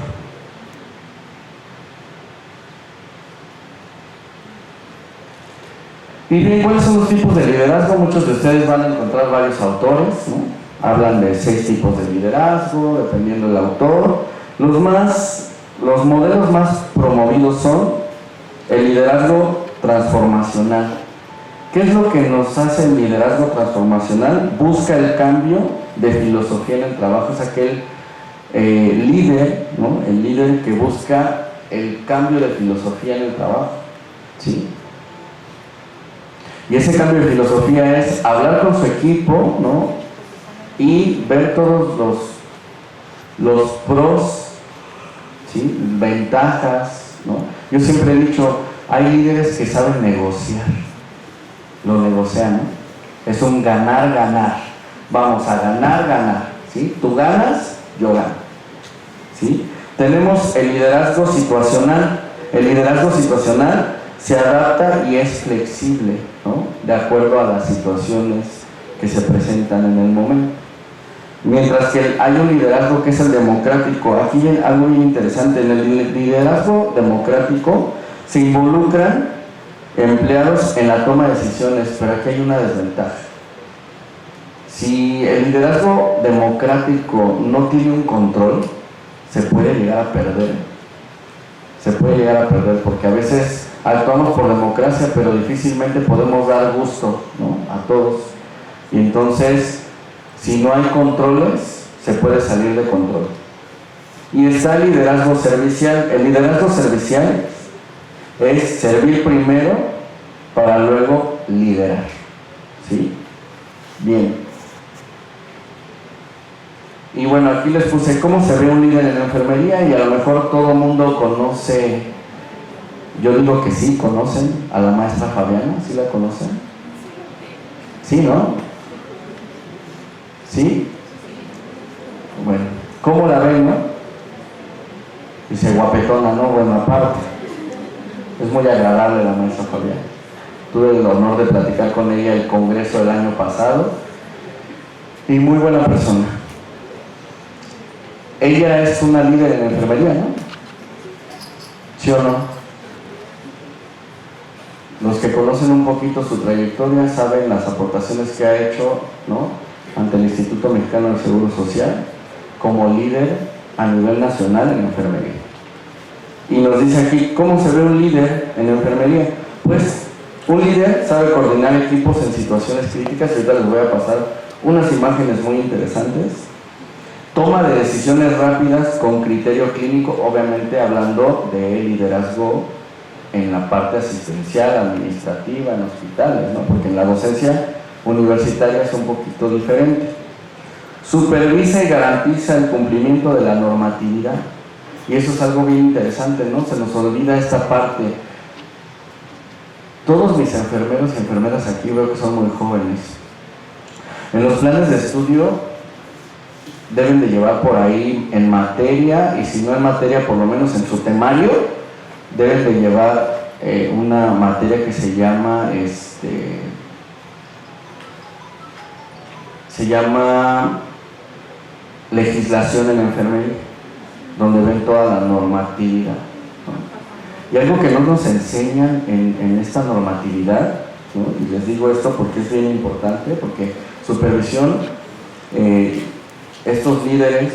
Y bien, ¿cuáles son los tipos de liderazgo? Muchos de ustedes van a encontrar varios autores, ¿no? Hablan de 6 tipos de liderazgo, dependiendo del autor. Los modelos más promovidos son el liderazgo transformacional. ¿Qué es lo que nos hace el liderazgo transformacional? Busca el cambio de filosofía en el trabajo. Es aquel líder, ¿no? El líder que busca el cambio de filosofía en el trabajo, ¿sí? Y ese cambio de filosofía es hablar con su equipo, ¿no? Y ver todos los pros, ¿sí? Ventajas, ¿no? Yo siempre he dicho, hay líderes que saben negociar, lo negocian, ¿no? Es un ganar-ganar, vamos a ganar-ganar, ¿sí? Tú ganas, yo gano, ¿sí? Tenemos el liderazgo situacional. El liderazgo situacional se adapta y es flexible, ¿no? De acuerdo a las situaciones que se presentan en el momento. Mientras que hay un liderazgo que es el democrático. Aquí hay algo muy interesante. En el liderazgo democrático se involucran empleados en la toma de decisiones, pero aquí hay una desventaja. Si el liderazgo democrático no tiene un control, se puede llegar a perder. Se puede llegar a perder porque a veces actuamos por democracia, pero difícilmente podemos dar gusto, ¿no? A todos. Y entonces, si no hay controles, se puede salir de control. Y está el liderazgo servicial. El liderazgo servicial es servir primero para luego liderar, ¿sí? Bien. Y bueno, aquí les puse cómo se ve un líder en la enfermería, y a lo mejor todo el mundo conoce, yo digo que sí, conocen a la maestra Fabiana, ¿sí la conocen? Sí, ¿no? ¿Sí? Bueno, ¿cómo la ven, no? Dice guapetona, ¿no? Bueno, aparte, es muy agradable la maestra Fabián. Tuve el honor de platicar con ella en el congreso del año pasado y muy buena persona. Ella es una líder en enfermería, ¿no? ¿Sí o no? Los que conocen un poquito su trayectoria saben las aportaciones que ha hecho, ¿no?, ante el Instituto Mexicano del Seguro Social como líder a nivel nacional en enfermería. Y nos dice aquí, ¿cómo se ve un líder en enfermería? Pues un líder sabe coordinar equipos en situaciones críticas, y ahorita les voy a pasar unas imágenes muy interesantes. Toma de decisiones rápidas con criterio clínico, obviamente hablando de liderazgo en la parte asistencial, administrativa, en hospitales, ¿no? Porque en la docencia universitaria es un poquito diferente. Supervisa y garantiza el cumplimiento de la normatividad. Y eso es algo bien interesante, ¿no? Se nos olvida esta parte. Todos mis enfermeros y enfermeras aquí veo que son muy jóvenes. En los planes de estudio deben de llevar por ahí en materia, y si no en materia, por lo menos en su temario, deben de llevar una materia que se llama legislación en enfermería, donde ven toda la normatividad, ¿no? Y algo que no nos enseñan en esta normatividad, ¿no? Y les digo esto porque es bien importante, porque supervisión, estos líderes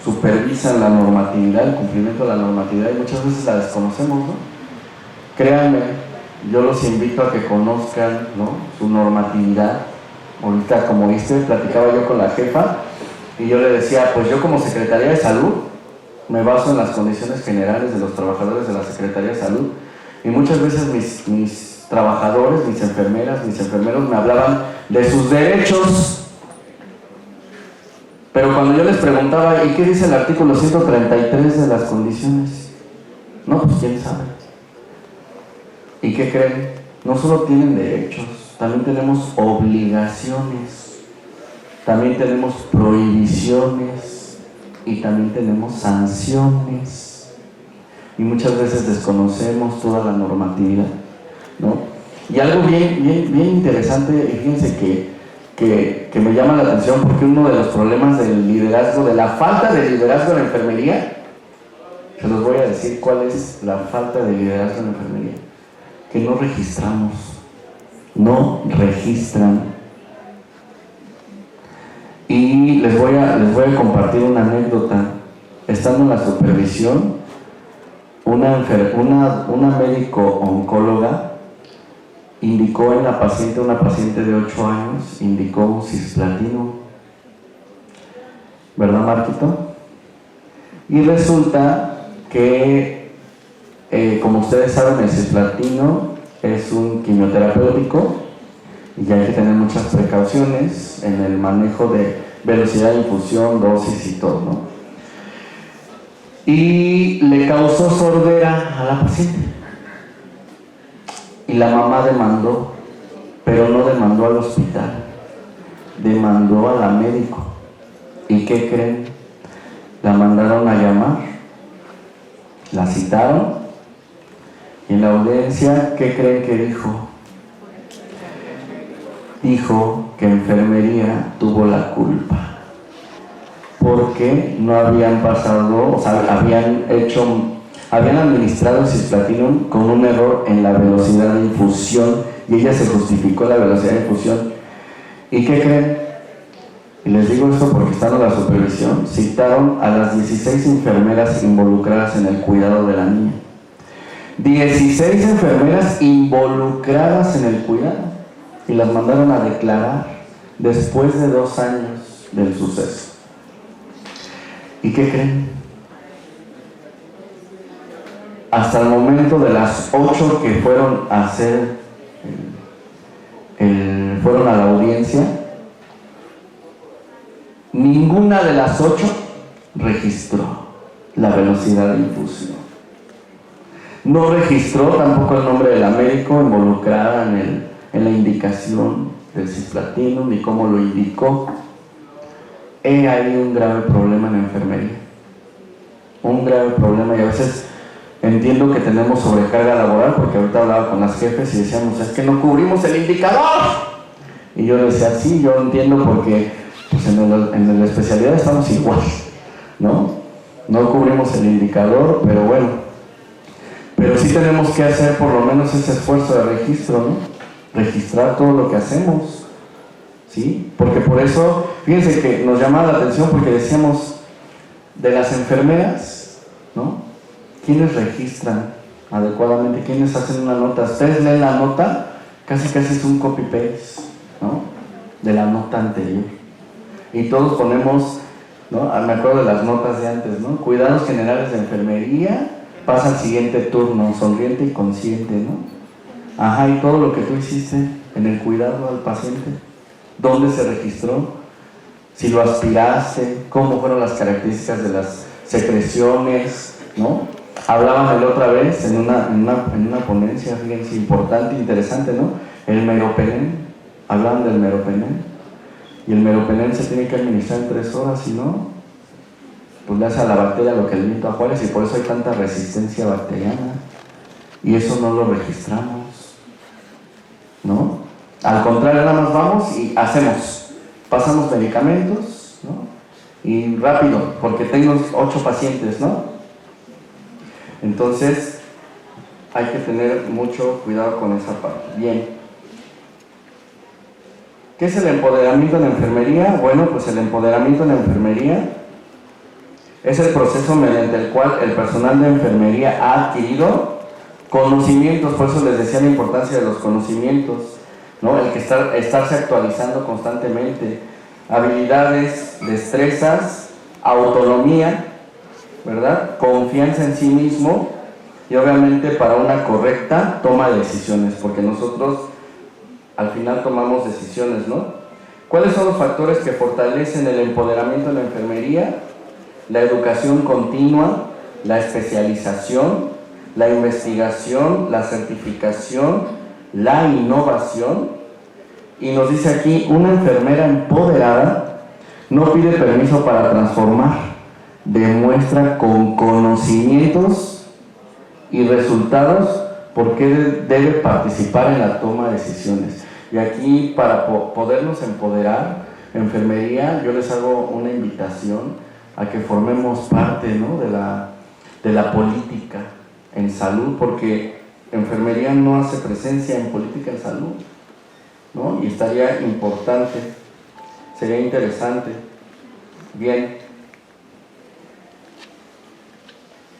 supervisan la normatividad, el cumplimiento de la normatividad, y muchas veces la desconocemos, ¿no? Créanme, yo los invito a que conozcan, ¿no?, su normatividad. Ahorita, como viste, platicaba yo con la jefa y yo le decía, pues yo como Secretaría de Salud me baso en las condiciones generales de los trabajadores de la Secretaría de Salud, y muchas veces mis trabajadores, mis enfermeras, mis enfermeros me hablaban de sus derechos, pero cuando yo les preguntaba, ¿y qué dice el artículo 133 de las condiciones? No, pues quién sabe. ¿Y qué creen? No solo tienen derechos, también tenemos obligaciones, también tenemos prohibiciones y también tenemos sanciones. Y muchas veces desconocemos toda la normatividad, ¿no? Y algo bien interesante, y fíjense que me llama la atención, porque uno de los problemas del liderazgo, de la falta de liderazgo en la enfermería, se los voy a decir cuál es la falta de liderazgo en la enfermería: que no registramos, no registran. Y les voy a compartir una anécdota. Estando en la supervisión, una médico oncóloga indicó en la paciente, una paciente de 8 años, indicó cisplatino, ¿verdad, Marquito? Y resulta que, como ustedes saben, el cisplatino es un quimioterapéutico y hay que tener muchas precauciones en el manejo de velocidad de infusión, dosis y todo, ¿no? Y le causó sordera a la paciente. Y la mamá demandó, pero no demandó al hospital, demandó a la médico. ¿Y qué creen? La mandaron a llamar, la citaron, y en la audiencia, ¿qué creen que dijo? Dijo que enfermería tuvo la culpa, porque no habían pasado, o sea, habían administrado el cisplatinum con un error en la velocidad de infusión, y ella se justificó la velocidad de infusión. ¿Y qué creen? Y les digo esto porque estando en la supervisión, citaron a las 16 enfermeras involucradas en el cuidado de la niña. 16 enfermeras involucradas en el cuidado, y las mandaron a declarar después de 2 años del suceso. ¿Y qué creen? Hasta el momento de las 8 que fueron a hacer fueron a la audiencia, ninguna de las 8 registró la velocidad de infusión. No registró tampoco el nombre de la médico involucrada en la indicación del cisplatinum ni cómo lo indicó. He ahí un grave problema en la enfermería. Un grave problema, y a veces entiendo que tenemos sobrecarga laboral, porque ahorita hablaba con las jefes y decíamos, es que no cubrimos el indicador. Y yo decía, sí, yo entiendo porque pues en la especialidad estamos igual, ¿no? No cubrimos el indicador, pero bueno. Pero sí tenemos que hacer por lo menos ese esfuerzo de registro, ¿no? Registrar todo lo que hacemos, ¿sí? Porque por eso, fíjense que nos llamaba la atención porque decíamos, de las enfermeras, ¿no? ¿Quiénes registran adecuadamente? ¿Quiénes hacen una nota? Ustedes leen la nota, casi es un copy-paste, ¿no? De la nota anterior. Y todos ponemos, ¿no? Me acuerdo de las notas de antes, ¿no? Cuidados generales de enfermería, pasa al siguiente turno, sonriente y consciente, ¿no? Ajá, y todo lo que tú hiciste en el cuidado al paciente, ¿dónde se registró? Si lo aspiraste, cómo fueron las características de las secreciones, ¿no? Hablaban la otra vez en una ponencia, fíjense, importante, interesante, ¿no? El meropenem, hablaban del meropenem, y el meropenem se tiene que administrar en 3 horas, si no, pues le hace a la bacteria lo que el viento a Juárez, y por eso hay tanta resistencia bacteriana, y eso no lo registramos, ¿no? Al contrario, nada más vamos y hacemos, pasamos medicamentos, ¿no? Y rápido, porque tengo 8 pacientes, ¿no? Entonces, hay que tener mucho cuidado con esa parte. Bien. ¿Qué es el empoderamiento en la enfermería? Bueno, pues el empoderamiento en la enfermería es el proceso mediante el cual el personal de enfermería ha adquirido conocimientos, por eso les decía la importancia de los conocimientos, ¿no? El que estarse actualizando constantemente, habilidades, destrezas, autonomía, ¿verdad? Confianza en sí mismo y obviamente para una correcta toma de decisiones, porque nosotros al final tomamos decisiones, ¿no? ¿Cuáles son los factores que fortalecen el empoderamiento en la enfermería? La educación continua, la especialización, la investigación, la certificación, la innovación. Y nos dice aquí, una enfermera empoderada no pide permiso para transformar, demuestra con conocimientos y resultados por qué debe participar en la toma de decisiones. Y aquí, para podernos empoderar, enfermería, yo les hago una invitación a que formemos parte, ¿no? de la política en salud, porque enfermería no hace presencia en política en salud, ¿no? Y estaría importante, sería interesante. Bien.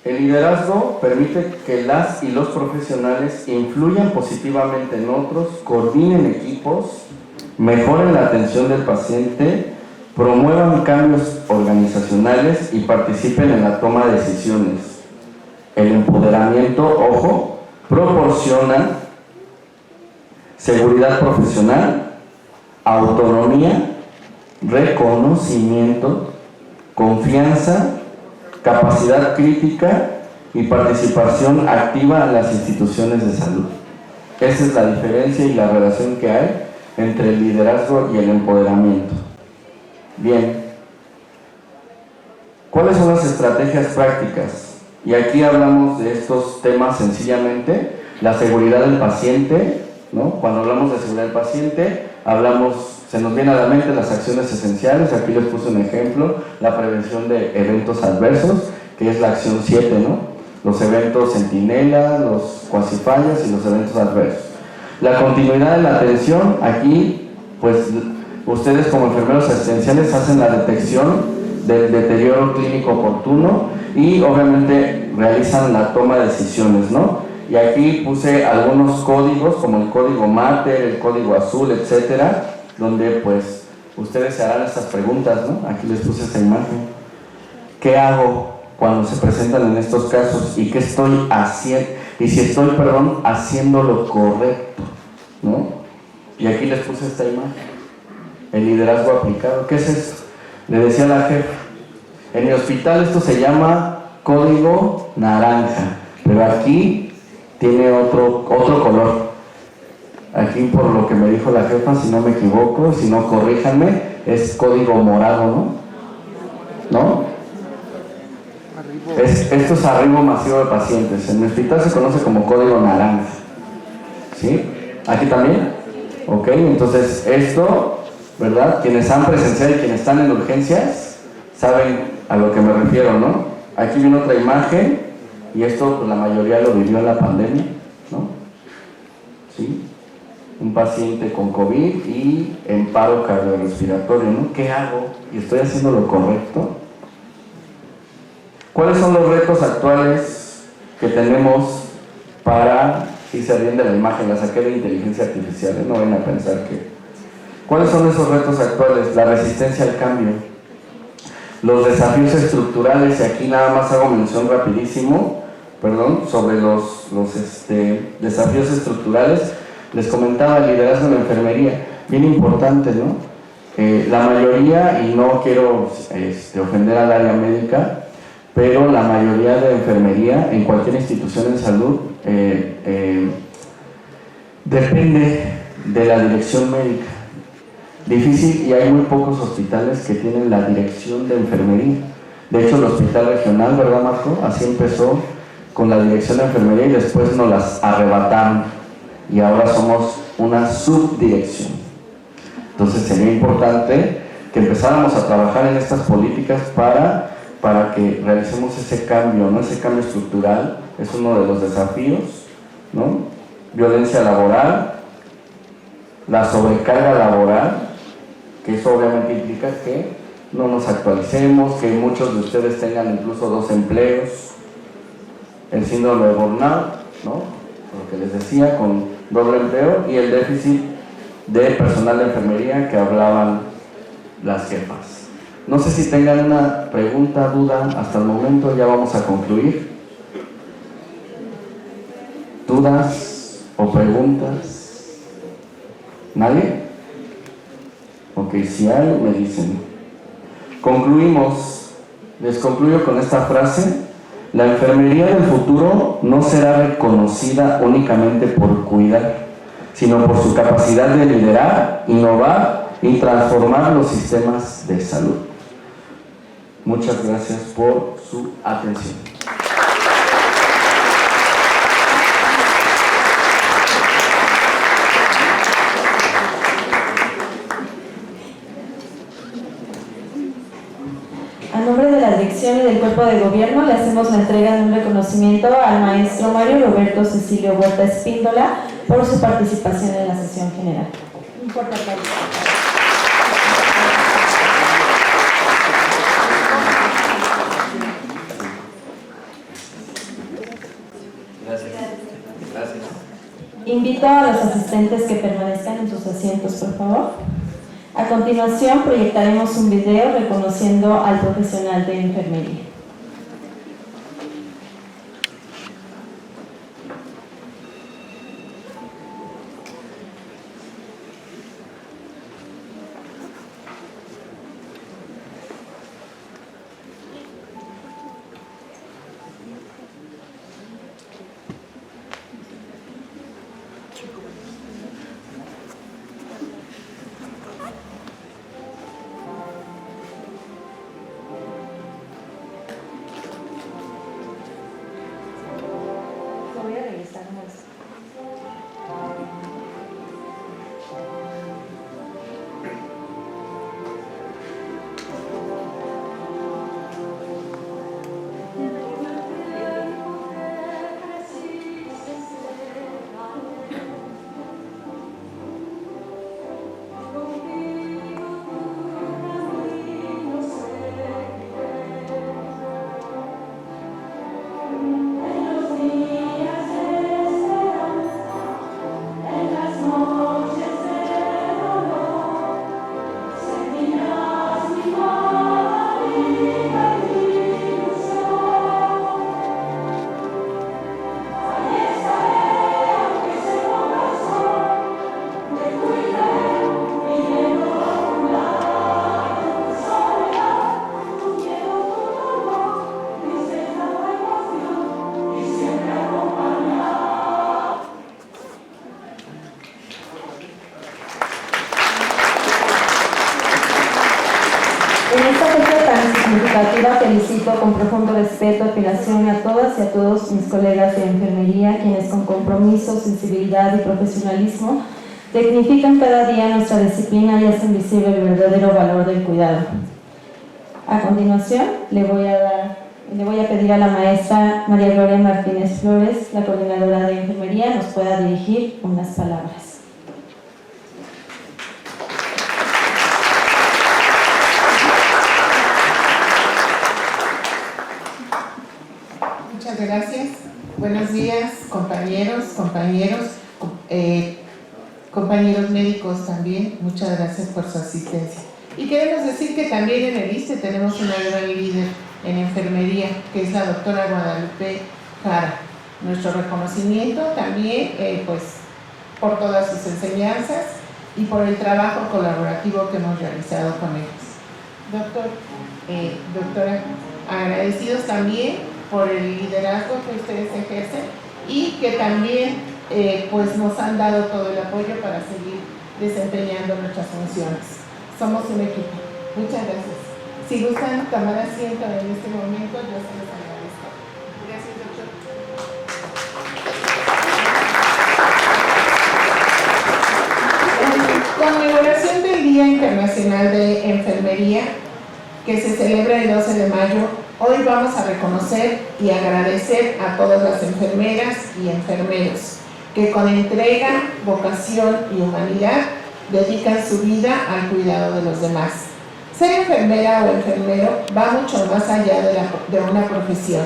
El liderazgo permite que las y los profesionales influyan positivamente en otros, coordinen equipos, mejoren la atención del paciente, promuevan cambios organizacionales y participen en la toma de decisiones. El empoderamiento, ojo, proporciona seguridad profesional, autonomía, reconocimiento, confianza, capacidad crítica y participación activa en las instituciones de salud. Esa es la diferencia y la relación que hay entre el liderazgo y el empoderamiento. Bien, ¿cuáles son las estrategias prácticas? Y aquí hablamos de estos temas sencillamente. La seguridad del paciente, ¿no? Cuando hablamos de seguridad del paciente, se nos viene a la mente las acciones esenciales. Aquí les puse un ejemplo, la prevención de eventos adversos, que es la acción 7, ¿no? Los eventos centinela, los cuasifallas y los eventos adversos. La continuidad de la atención, aquí, pues, ustedes como enfermeros asistenciales hacen la detección del deterioro clínico oportuno y obviamente realizan la toma de decisiones, ¿no? Y aquí puse algunos códigos, como el código Mater, el código azul, etcétera, donde pues ustedes se harán estas preguntas, ¿no? Aquí les puse esta imagen. ¿Qué hago cuando se presentan en estos casos? ¿Y qué estoy haciendo? Y si estoy, haciendo lo correcto, ¿no? Y aquí les puse esta imagen. El liderazgo aplicado. ¿Qué es esto? Le decía a la jefa, en mi hospital esto se llama código naranja, pero aquí tiene otro color. Aquí por lo que me dijo la jefa, si no me equivoco, si no corríjanme, es código morado, ¿no? ¿No? Esto es arribo masivo de pacientes. En mi hospital se conoce como código naranja. ¿Sí? ¿Aquí también? Ok, entonces esto, ¿verdad? Quienes han presenciado y quienes están en urgencias saben a lo que me refiero, ¿no? Aquí viene otra imagen y esto pues, la mayoría lo vivió en la pandemia, ¿no? ¿Sí? Un paciente con COVID y en paro cardiorrespiratorio, ¿no? ¿Qué hago? ¿Y estoy haciendo lo correcto? ¿Cuáles son los retos actuales que tenemos para, si se ríen de la imagen, la saqué de inteligencia artificial, no vayan a pensar que... ¿Cuáles son esos retos actuales? La resistencia al cambio, los desafíos estructurales, y aquí nada más hago mención rapidísimo, sobre los desafíos estructurales. Les comentaba el liderazgo en la enfermería, bien importante, ¿no? La mayoría, y no quiero ofender al área médica, pero la mayoría de enfermería en cualquier institución en salud depende de la dirección médica. Difícil, y hay muy pocos hospitales que tienen la dirección de enfermería. De hecho, el hospital regional, ¿verdad, Marco? Así empezó con la dirección de enfermería y después nos las arrebataron y ahora somos una subdirección. Entonces sería importante que empezáramos a trabajar en estas políticas para que realicemos ese cambio, ¿no? Ese cambio estructural es uno de los desafíos, ¿no? Violencia laboral, la sobrecarga laboral, que eso obviamente implica que no nos actualicemos, que muchos de ustedes tengan incluso 2 empleos, el síndrome de burnout, ¿no? Lo que les decía, con doble empleo, y el déficit de personal de enfermería que hablaban las jefas. No sé si tengan una pregunta, duda, hasta el momento ya vamos a concluir. ¿Dudas o preguntas? ¿Nadie? Ok, si hay, me dicen. Concluimos, les concluyo con esta frase: la enfermería del futuro no será reconocida únicamente por cuidar, sino por su capacidad de liderar, innovar y transformar los sistemas de salud. Muchas gracias por su atención. A nombre de la dirección y del cuerpo de gobierno le hacemos la entrega de un reconocimiento al maestro Mario Roberto Cecilio Huerta Espíndola por su participación en la sesión general. Un fuerte aplauso. Gracias. Invito a los asistentes que permanezcan en sus asientos, por favor. A continuación, proyectaremos un video reconociendo al profesional de enfermería. Voy a revisar más. En los días manera felicito con profundo respeto, admiración a todas y a todos mis colegas de enfermería, quienes con compromiso, sensibilidad y profesionalismo dignifican cada día nuestra disciplina y hacen visible el verdadero valor del cuidado. A continuación, le voy a pedir a la maestra María Gloria Martínez Flores, la coordinadora de enfermería, nos pueda dirigir unas palabras. Muchas gracias. Buenos días, compañeros, compañeros médicos también. Muchas gracias por su asistencia. Y queremos decir que también en el ISSSTE tenemos una gran líder en enfermería, que es la doctora Guadalupe Jara. Nuestro reconocimiento también, pues, por todas sus enseñanzas y por el trabajo colaborativo que hemos realizado con ellos. Doctora, agradecidos también por el liderazgo que ustedes ejercen y que también pues nos han dado todo el apoyo para seguir desempeñando nuestras funciones. Somos un equipo. Muchas gracias. Si gustan tomar asiento en este momento, yo se los agradezco. Gracias, doctor. En conmemoración del Día Internacional de Enfermería, que se celebra el 12 de mayo, hoy vamos a reconocer y agradecer a todas las enfermeras y enfermeros que con entrega, vocación y humanidad dedican su vida al cuidado de los demás. Ser enfermera o enfermero va mucho más allá de una profesión.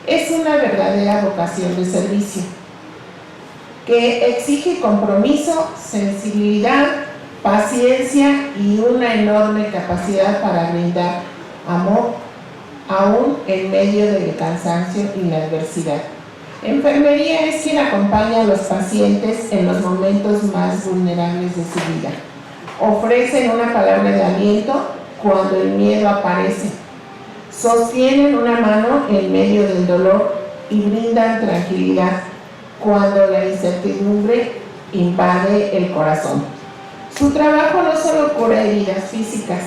Es una verdadera vocación de servicio que exige compromiso, sensibilidad, paciencia y una enorme capacidad para brindar amor, aún en medio del cansancio y la adversidad. Enfermería es quien acompaña a los pacientes en los momentos más vulnerables de su vida. Ofrecen una palabra de aliento cuando el miedo aparece. Sostienen una mano en medio del dolor y brindan tranquilidad cuando la incertidumbre invade el corazón. Su trabajo no solo cura heridas físicas,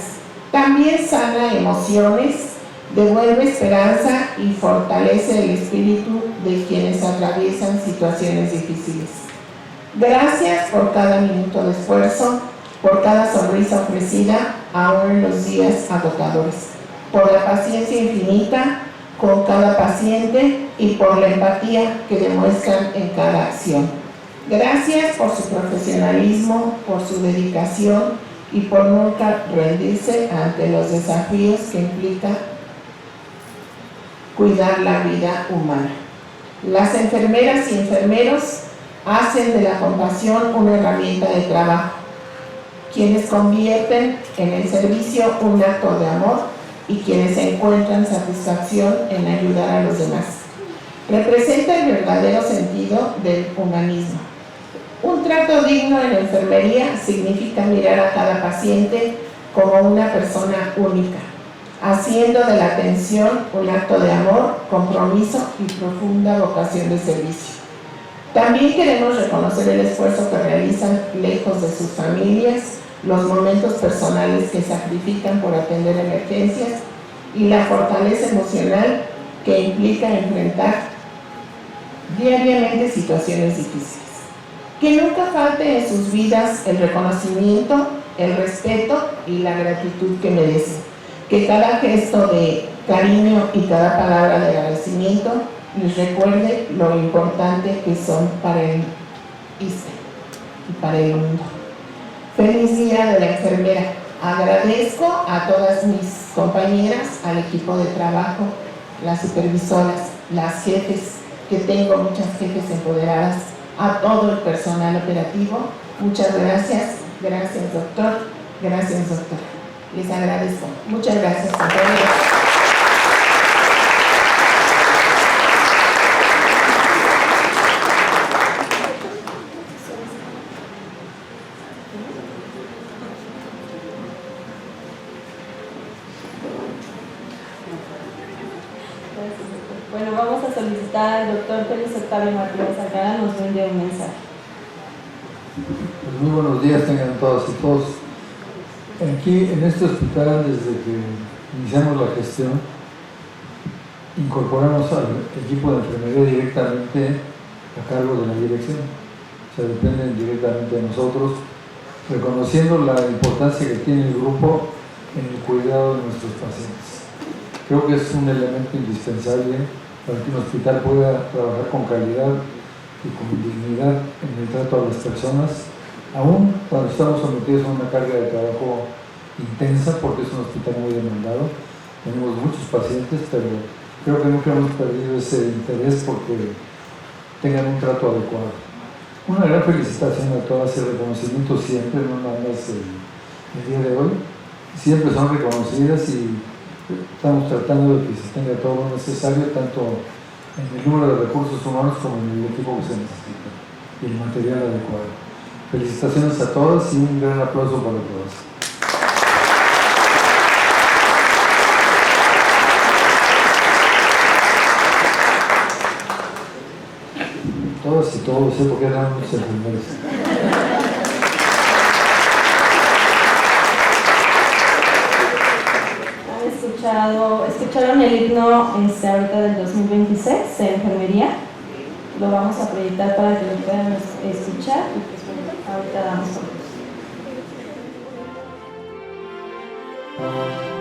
también sana emociones, devuelve esperanza y fortalece el espíritu de quienes atraviesan situaciones difíciles. Gracias por cada minuto de esfuerzo, por cada sonrisa ofrecida, aún en los días agotadores, por la paciencia infinita con cada paciente y por la empatía que demuestran en cada acción. Gracias por su profesionalismo, por su dedicación y por nunca rendirse ante los desafíos que implica cuidar la vida humana. Las enfermeras y enfermeros hacen de la compasión una herramienta de trabajo, quienes convierten en el servicio un acto de amor y quienes encuentran satisfacción en ayudar a los demás. Representa el verdadero sentido del humanismo. Un trato digno en la enfermería significa mirar a cada paciente como una persona única, haciendo de la atención un acto de amor, compromiso y profunda vocación de servicio. También queremos reconocer el esfuerzo que realizan lejos de sus familias, los momentos personales que sacrifican por atender emergencias y la fortaleza emocional que implica enfrentar diariamente situaciones difíciles. Que nunca falte en sus vidas el reconocimiento, el respeto y la gratitud que merecen. Que cada gesto de cariño y cada palabra de agradecimiento les recuerde lo importante que son para el ISSSTE y para el mundo. Feliz Día de la Enfermera. Agradezco a todas mis compañeras, al equipo de trabajo, las supervisoras, las jefes, que tengo muchas jefes empoderadas, a todo el personal operativo. Muchas gracias. Gracias, doctor. Gracias, doctora. Les agradezco. Muchas gracias a todos. Bueno, vamos a solicitar al doctor Félix Octavio Martínez Alcalá nos brinde un mensaje. Pues muy buenos días tengan todas y todos. Aquí en este hospital, desde que iniciamos la gestión, incorporamos al equipo de enfermería directamente a cargo de la dirección. O sea, dependen directamente de nosotros, reconociendo la importancia que tiene el grupo en el cuidado de nuestros pacientes. Creo que es un elemento indispensable para que un hospital pueda trabajar con calidad y con dignidad en el trato a las personas, aún cuando estamos sometidos a una carga de trabajo intensa, porque es un hospital muy demandado. Tenemos muchos pacientes, pero creo que nunca hemos perdido ese interés porque tengan un trato adecuado. Una gran felicitación a todas y reconocimiento siempre, no nada más el día de hoy. Siempre son reconocidas y estamos tratando de que se tenga todo lo necesario, tanto en el número de recursos humanos como en el equipo que se necesita y el material adecuado. Felicitaciones a todas y un gran aplauso para todas. Todas y todos, sé por qué eran muchos enfermeros. ¿Escucharon el himno ahorita del 2026 de enfermería? Lo vamos a proyectar para que lo puedan escuchar y pues bueno, ahorita damos por